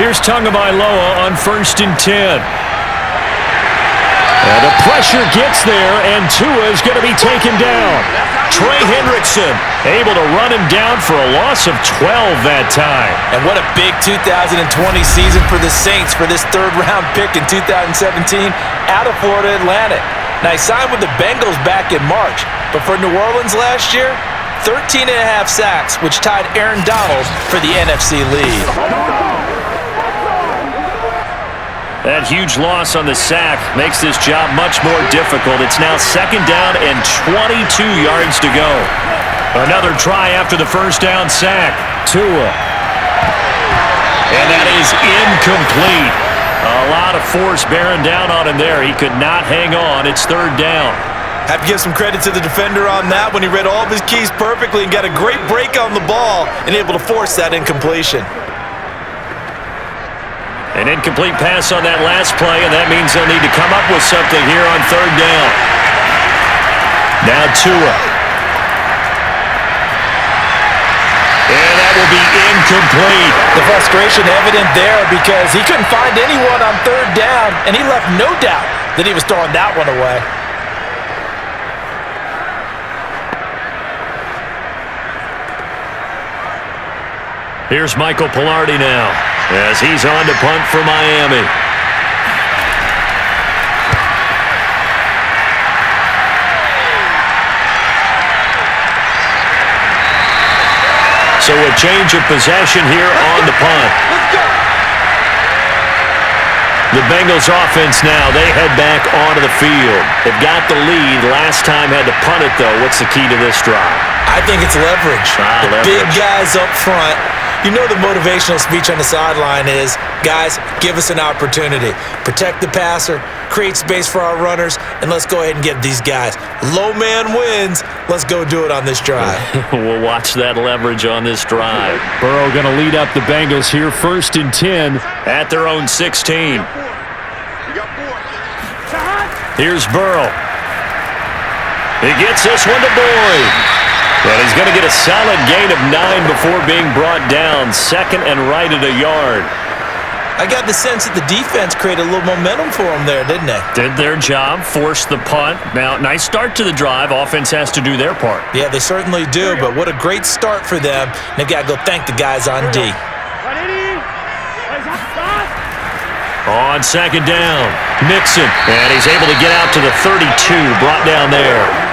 Here's Tagovailoa on 1st and 10. And the pressure gets there, and Tua is going to be taken down. Trey Hendrickson able to run him down for a loss of 12 that time. And what a big 2020 season for the Saints for this 3rd-round pick in 2017 out of Florida Atlantic. Now, he signed with the Bengals back in March, but for New Orleans last year, 13.5 sacks, which tied Aaron Donald for the NFC lead. That huge loss on the sack makes this job much more difficult. It's now 2nd down and 22 yards to go. Another try after the 1st down sack. Tua. And that is incomplete. A lot of force bearing down on him there. He could not hang on. It's 3rd down. Have to give some credit to the defender on that when he read all of his keys perfectly and got a great break on the ball and able to force that incompletion. An incomplete pass on that last play, and that means they'll need to come up with something here on 3rd down. Now Tua. And that will be incomplete. The frustration evident there because he couldn't find anyone on 3rd down, and he left no doubt that he was throwing that one away. Here's Michael Pilardi now as he's on to punt for Miami. So a change of possession here on the punt. The Bengals offense now, they head back onto the field. They've got the lead. Last time had to punt it, though. What's the key to this drive? I think it's leverage. The leverage. Big guys up front. You know the motivational speech on the sideline is, guys, give us an opportunity. Protect the passer, create space for our runners, and let's go ahead and get these guys. Low man wins. Let's go do it on this drive. We'll watch that leverage on this drive. Burrow going to lead up the Bengals here, 1st and 10. At their own 16. Here's Burrow. He gets this one to Boyd. And he's going to get a solid gain of 9 before being brought down. 2nd and right at a yard. I got the sense that the defense created a little momentum for them there, didn't they? Did their job, forced the punt. Now, nice start to the drive. Offense has to do their part. Yeah, they certainly do, but what a great start for them. They've got to go thank the guys on D. On 2nd down, Mixon. And he's able to get out to the 32, brought down there.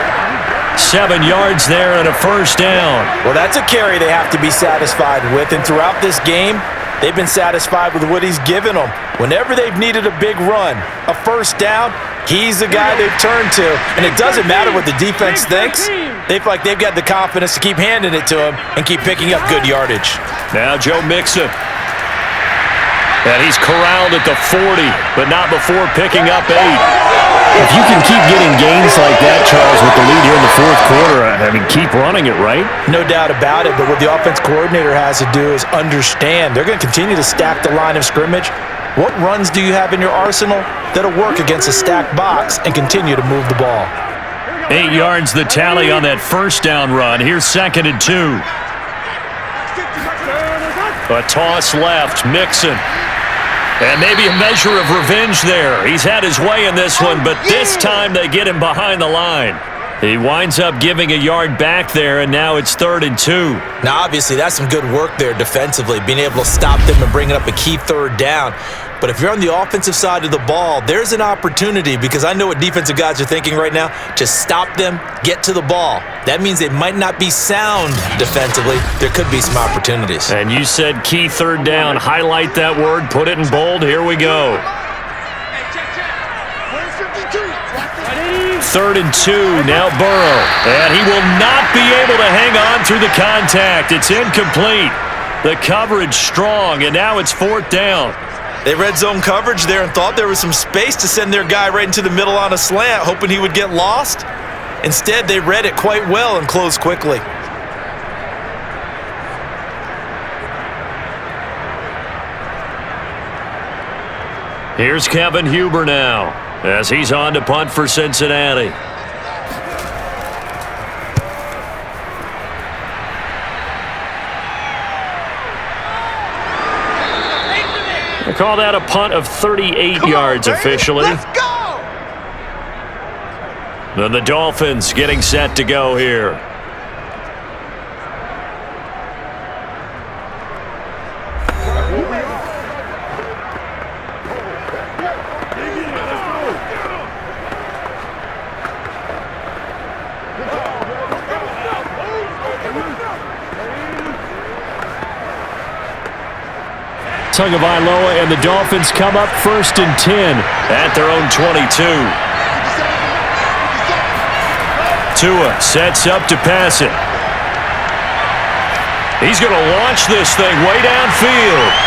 7 yards there and a 1st down. Well, that's a carry they have to be satisfied with, and throughout this game, they've been satisfied with what he's given them. Whenever they've needed a big run, a 1st down, he's the guy they've turned to, and it doesn't matter what the defense thinks. They feel like they've got the confidence to keep handing it to him and keep picking up good yardage. Now Joe Mixon. And he's corralled at the 40, but not before picking up 8. If you can keep getting gains like that, Charles, with the lead here in the fourth quarter, I mean, keep running it, right? No doubt about it, but what the offense coordinator has to do is understand they're going to continue to stack the line of scrimmage. What runs do you have in your arsenal that'll work against a stacked box and continue to move the ball? 8 yards the tally on that first down run. Here's 2nd and 2. A toss left, Mixon. And maybe a measure of revenge there. He's had his way in this one, but this time they get him behind the line. He winds up giving a yard back there, and now it's 3rd and 2. Now, obviously, that's some good work there defensively, being able to stop them and bringing up a key 3rd down. But if you're on the offensive side of the ball, there's an opportunity, because I know what defensive guys are thinking right now. Just stop them, get to the ball. That means they might not be sound defensively. There could be some opportunities. And you said key 3rd down. Highlight that word, put it in bold. Here we go. 3rd and 2, now Burrow. And he will not be able to hang on through the contact. It's incomplete. The coverage strong, and now it's 4th down. They read zone coverage there and thought there was some space to send their guy right into the middle on a slant, hoping he would get lost. Instead, they read it quite well and closed quickly. Here's Kevin Huber now, as he's on to punt for Cincinnati. They call that a punt of 38 yards officially. Let's go! Then the Dolphins getting set to go here. Tagovailoa and the Dolphins come up 1st and 10 at their own 22. Tua sets up to pass it. He's going to launch this thing way downfield.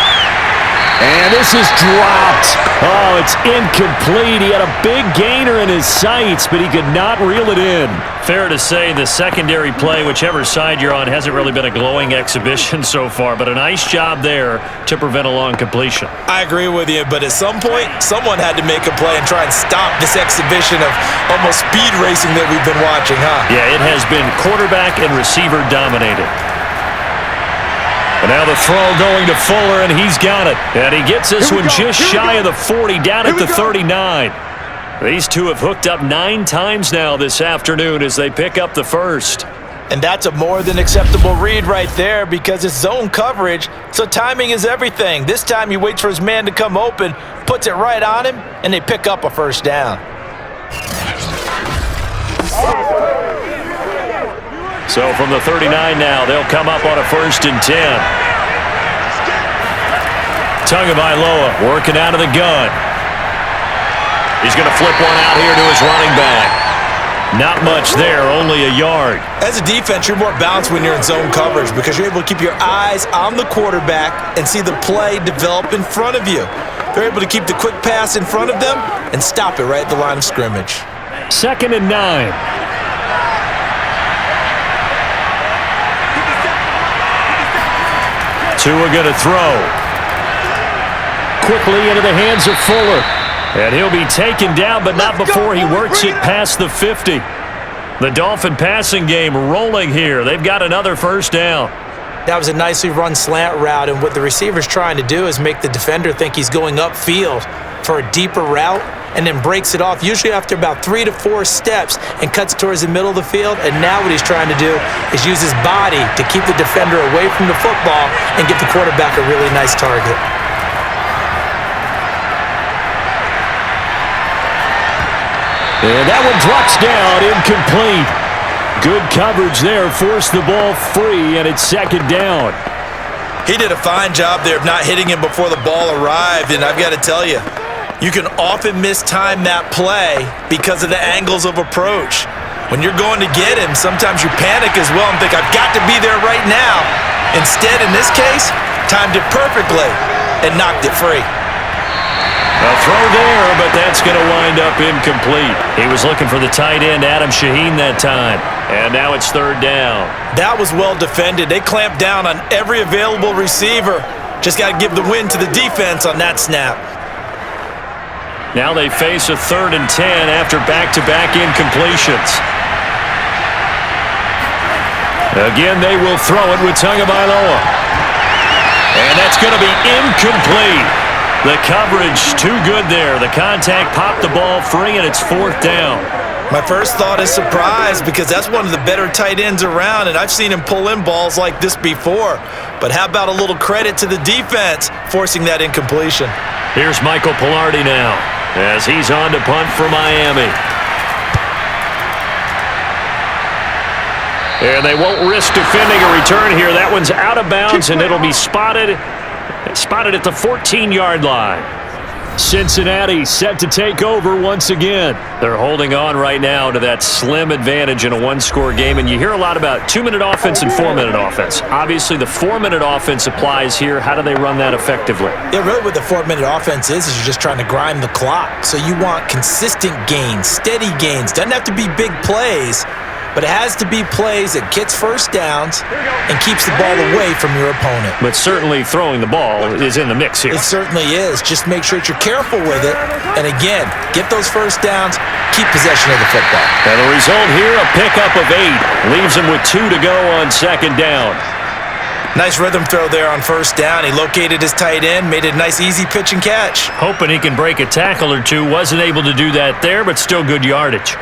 And this is dropped. Oh, it's incomplete. He had a big gainer in his sights, but he could not reel it in. Fair to say the secondary play, whichever side you're on, hasn't really been a glowing exhibition so far, but a nice job there to prevent a long completion. I agree with you, but at some point, someone had to make a play and try and stop this exhibition of almost speed racing that we've been watching, huh? Yeah, it has been quarterback and receiver dominated. And now the throw going to Fuller, and he's got it. And he gets this one just shy of the 40, down at the 39. These two have hooked up 9 times now this afternoon as they pick up the first. And that's a more than acceptable read right there, because it's zone coverage, so timing is everything. This time he waits for his man to come open, puts it right on him, and they pick up a first down. So from the 39 now, they'll come up on a 1st and 10. Tagovailoa working out of the gun. He's going to flip one out here to his running back. Not much there, only a yard. As a defense, you're more balanced when you're in zone coverage because you're able to keep your eyes on the quarterback and see the play develop in front of you. They're able to keep the quick pass in front of them and stop it right at the line of scrimmage. 2nd and 9. Tua going to throw. Quickly into the hands of Fuller. And he'll be taken down, but not before he works it past the 50. The Dolphin passing game rolling here. They've got another first down. That was a nicely run slant route, and what the receiver's trying to do is make the defender think he's going upfield for a deeper route and then breaks it off, usually after about 3 to 4 steps, and cuts towards the middle of the field. And now what he's trying to do is use his body to keep the defender away from the football and get the quarterback a really nice target. And that one drops down, incomplete. Good coverage there, forced the ball free, and it's 2nd down. He did a fine job there of not hitting him before the ball arrived, and I've got to tell you, you can often mistime that play because of the angles of approach. When you're going to get him, sometimes you panic as well and think, I've got to be there right now. Instead, in this case, timed it perfectly. and knocked it free. A throw there, but that's going to wind up incomplete. He was looking for the tight end, Adam Shaheen, that time. And now it's third down. That was well defended. They clamped down on every available receiver. Just got to give the win to the defense on that snap. Now they face a 3rd and 10 after back-to-back incompletions. Again, they will throw it with Tagovailoa. And that's going to be incomplete. The coverage too good there. The contact popped the ball free, and it's 4th down. My first thought is surprise because that's one of the better tight ends around, and I've seen him pull in balls like this before. But how about a little credit to the defense forcing that incompletion? Here's Michael Pilardi now as he's on to punt for Miami. And they won't risk defending a return here. That one's out of bounds, and it'll be spotted at the 14-yard line. Cincinnati set to take over once again. They're holding on right now to that slim advantage in a one-score game, and you hear a lot about 2-minute offense and 4-minute offense. Obviously, the 4-minute offense applies here. How do they run that effectively? Yeah, really what the 4-minute offense is you're just trying to grind the clock. So you want consistent gains, steady gains. Doesn't have to be big plays, but it has to be plays that gets first downs and keeps the ball away from your opponent. But certainly throwing the ball is in the mix here. It certainly is. Just make sure that you're careful with it. And again, get those first downs, keep possession of the football. And the result here, a pickup of 8. Leaves them with 2 to go on 2nd down. Nice rhythm throw there on first down. He located his tight end, made it a nice easy pitch and catch. Hoping he can break a tackle or two. Wasn't able to do that there, but still good yardage.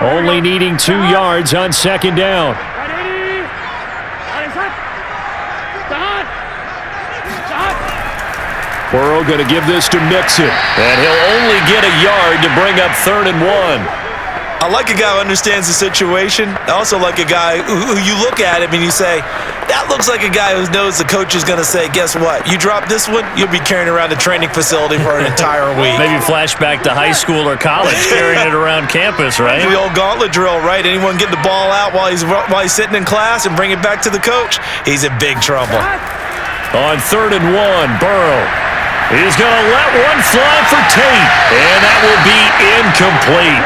Only needing 2 yards on 2nd down. Burrow going to give this to Mixon. And he'll only get a yard to bring up 3rd and 1. I like a guy who understands the situation. I also like a guy who you look at him and you say, that looks like a guy who knows the coach is going to say, guess what? You drop this one, you'll be carrying around the training facility for an entire week. Maybe flashback to high school or college, carrying it around campus, right? The old gauntlet drill, right? Anyone get the ball out while he's sitting in class and bring it back to the coach, he's in big trouble. On 3rd and 1, Burrow. He's going to let one fly for Tate, and that will be incomplete.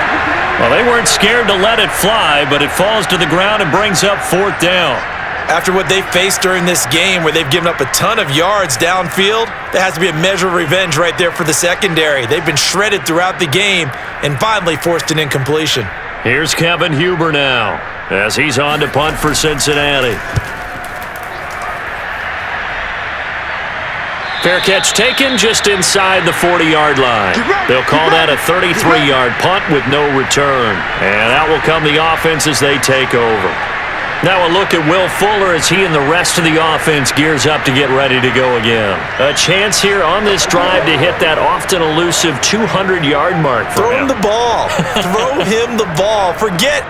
Well, they weren't scared to let it fly, but it falls to the ground and brings up 4th down. After what they faced during this game where they've given up a ton of yards downfield, there has to be a measure of revenge right there for the secondary. They've been shredded throughout the game and finally forced an incompletion. Here's Kevin Huber now as he's on to punt for Cincinnati. Fair catch taken just inside the 40-yard line. They'll call that a 33-yard punt with no return. And out will come the offense as they take over. Now a look at Will Fuller as he and the rest of the offense gears up to get ready to go again. A chance here on this drive to hit that often elusive 200-yard mark for him. Throw him the ball. Throw him the ball. Forget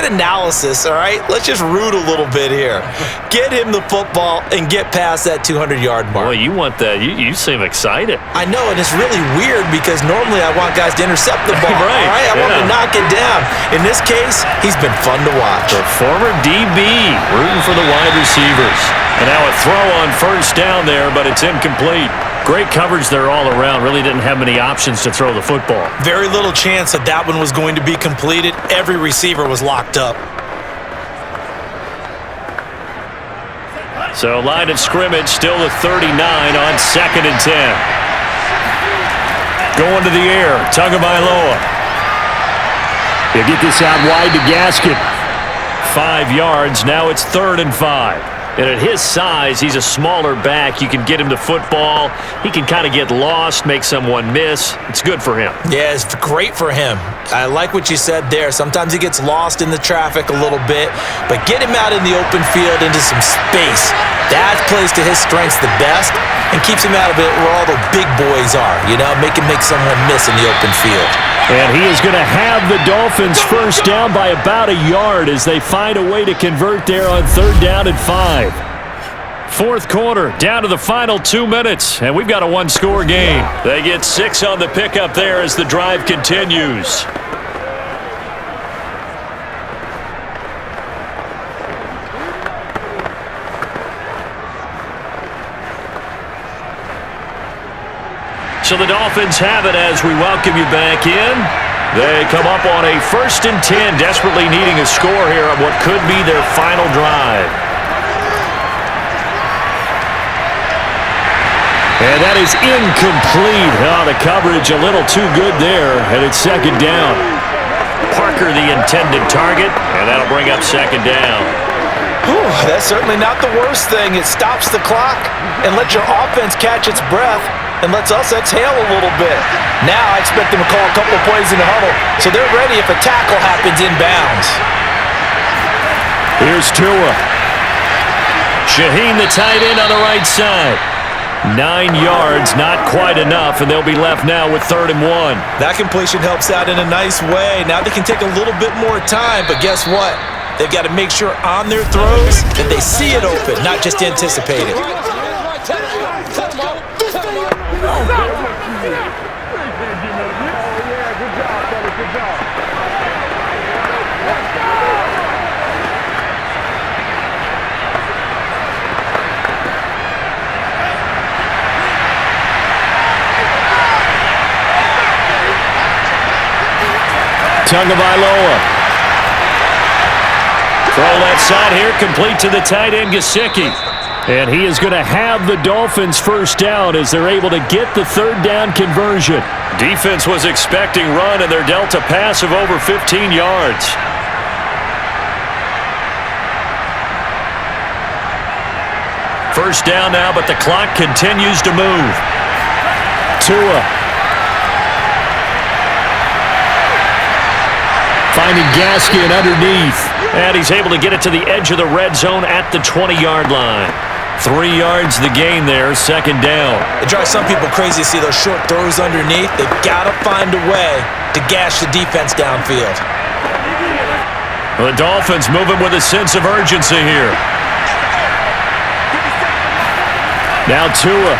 analysis, all right? Let's just root a little bit here. Get him the football and get past that 200-yard mark. Boy, you want that. You seem excited. I know, and it's really weird because normally I want guys to intercept the ball. Right, all right? I want them to knock it down. In this case, he's been fun to watch. The former DB rooting for the wide receivers. And now a throw on first down there, but it's incomplete. Great coverage there all around. Really didn't have many options to throw the football. Very little chance that that one was going to be completed. Every receiver was locked up. So line of scrimmage still the 39 on 2nd and 10. Going to the air, Tagovailoa. He'll get this out wide to Gaskin. 5 yards, now it's 3rd and 5. And at his size, he's a smaller back. You can get him to football. He can kind of get lost, make someone miss. It's good for him. Yeah, it's great for him. I like what you said there. Sometimes he gets lost in the traffic a little bit, but get him out in the open field into some space. That plays to his strengths the best and keeps him out of it where all the big boys are, you know, make someone miss in the open field. And he is going to have the Dolphins first down by about a yard as they find a way to convert there on 3rd down and 5. 4th quarter, down to the final 2 minutes, and we've got a one-score game. They get 6 on the pickup there as the drive continues. So the Dolphins have it as we welcome you back in. They come up on a 1st and 10, desperately needing a score here on what could be their final drive. And that is incomplete. Oh, the coverage a little too good there, and it's 2nd down. Parker the intended target, and that'll bring up 2nd down. Whew, that's certainly not the worst thing. It stops the clock and lets your offense catch its breath and lets us exhale a little bit. Now I expect them to call a couple of plays in the huddle, so they're ready if a tackle happens inbounds. Here's Tua. Shaheen, the tight end, on the right side. 9 yards, not quite enough, and they'll be left now with 3rd and 1. That completion helps out in a nice way. Now they can take a little bit more time, but guess what? They've got to make sure on their throws that they see it open, not just anticipate it. Tagovailoa. Throw that side here, complete to the tight end, Gesicki. And he is going to have the Dolphins 1st down as they're able to get the 3rd down conversion. Defense was expecting run, and they're dealt a pass of over 15 yards. First down now, but the clock continues to move. Tua. Finding Gaskin underneath. And he's able to get it to the edge of the red zone at the 20-yard line. 3 yards the gain there, 2nd down. It drives some people crazy to see those short throws underneath. They've got to find a way to gash the defense downfield. The Dolphins moving with a sense of urgency here. Now Tua.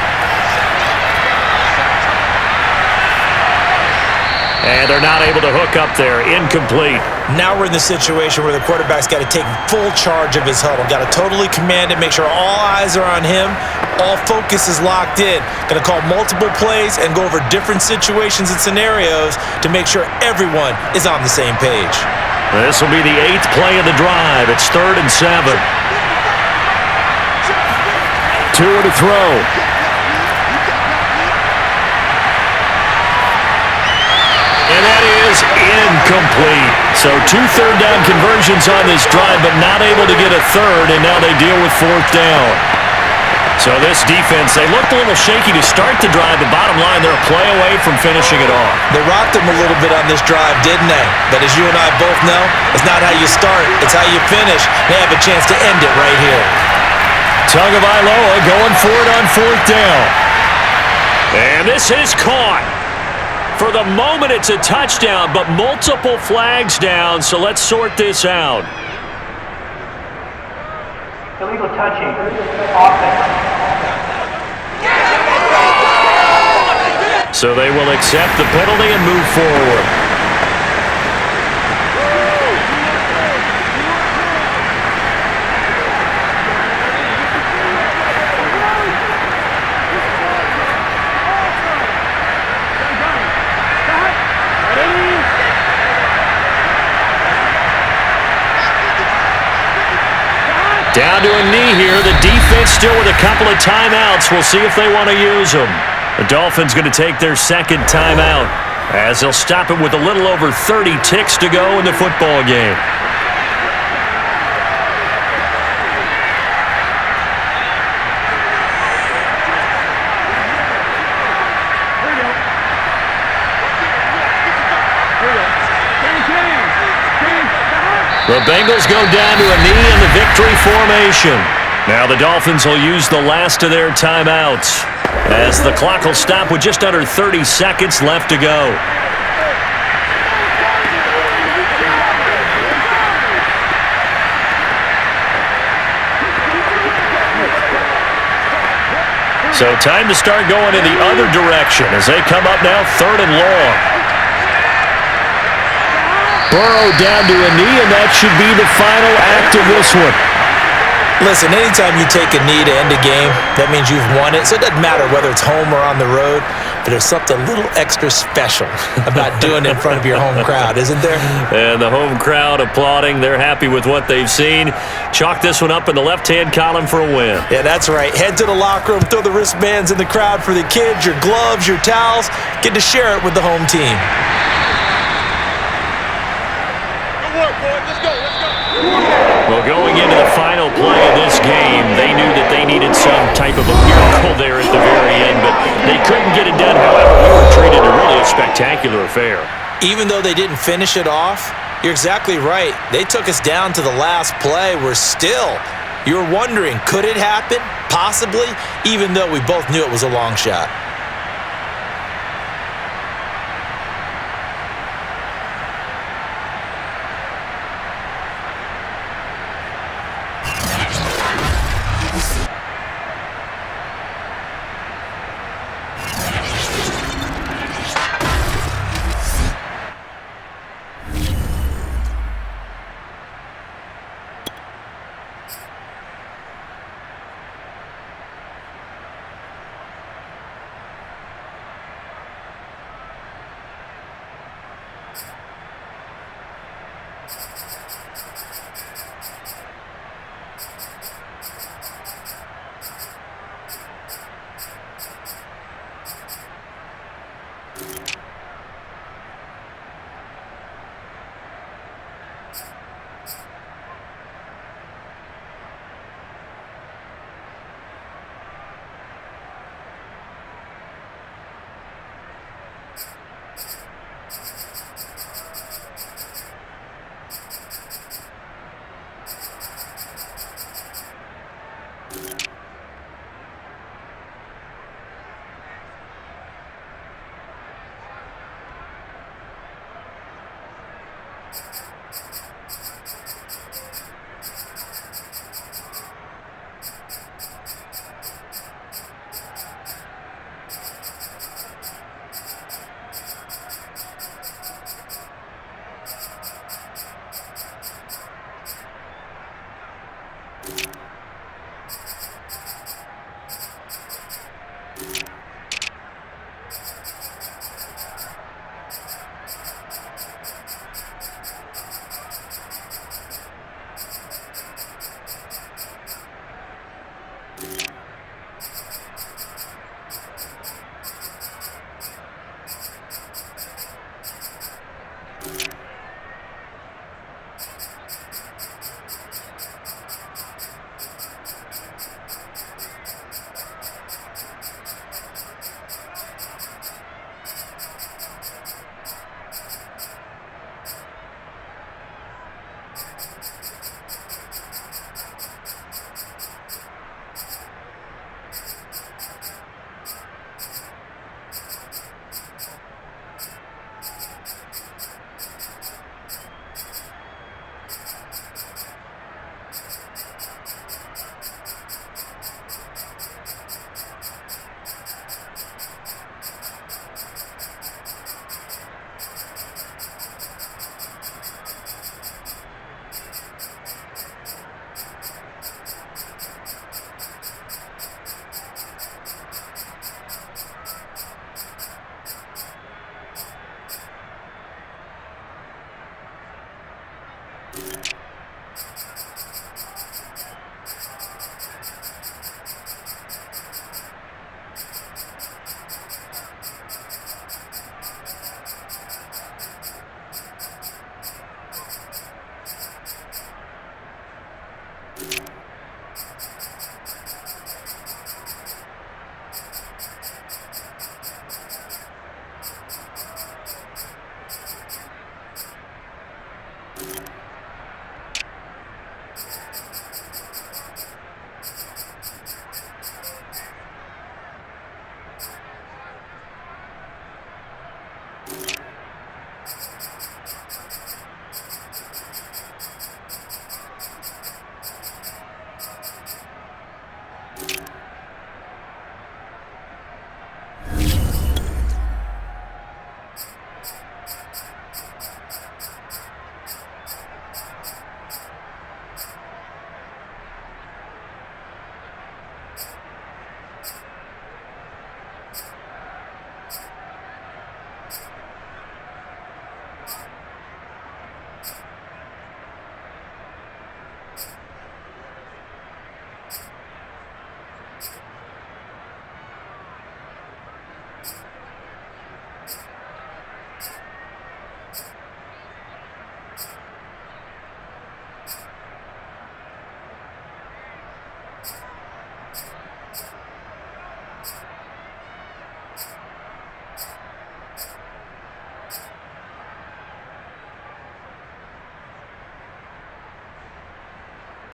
And they're not able to hook up there. Incomplete. Now we're in the situation where the quarterback's got to take full charge of his huddle. Got to totally command it, make sure all eyes are on him. All focus is locked in. Got to call multiple plays and go over different situations and scenarios to make sure everyone is on the same page. This will be the 8th play of the drive. It's 3rd and 7. Tua to throw. And that is incomplete. So 2 third-down conversions on this drive, but not able to get a 3rd, and now they deal with 4th down. So this defense, they looked a little shaky to start the drive, but bottom line, they're a play away from finishing it off. They rocked them a little bit on this drive, didn't they? But as you and I both know, it's not how you start, it's how you finish. They have a chance to end it right here. Tagovailoa going for it on 4th down. And this is caught. For the moment, it's a touchdown, but multiple flags down, so let's sort this out. Illegal touching. Offense. So they will accept the penalty and move forward. Down to a knee here. The defense still with a couple of timeouts. We'll see if they want to use them. The Dolphins going to take their 2nd timeout as they'll stop it with a little over 30 ticks to go in the football game. The Bengals go down to a knee in the victory formation. Now the Dolphins will use the last of their timeouts as the clock will stop with just under 30 seconds left to go. So time to start going in the other direction as they come up now 3rd and long. Burrow down to a knee, and that should be the final act of this one. Listen, anytime you take a knee to end a game, that means you've won it. So it doesn't matter whether it's home or on the road. but there's something a little extra special about doing it in front of your home crowd, isn't there? And the home crowd applauding. They're happy with what they've seen. Chalk this one up in the left-hand column for a win. Yeah, that's right. Head to the locker room, throw the wristbands in the crowd for the kids, your gloves, your towels. Get to share it with the home team. Good work, boys. Let's go. Let's go. Well, going into the final play of this game, they knew that they needed some type of a miracle there at the very end, but they couldn't get it done. However, we were treated to really a spectacular affair. Even though they didn't finish it off, you're exactly right. They took us down to the last play. You're wondering, could it happen? Possibly, even though we both knew it was a long shot.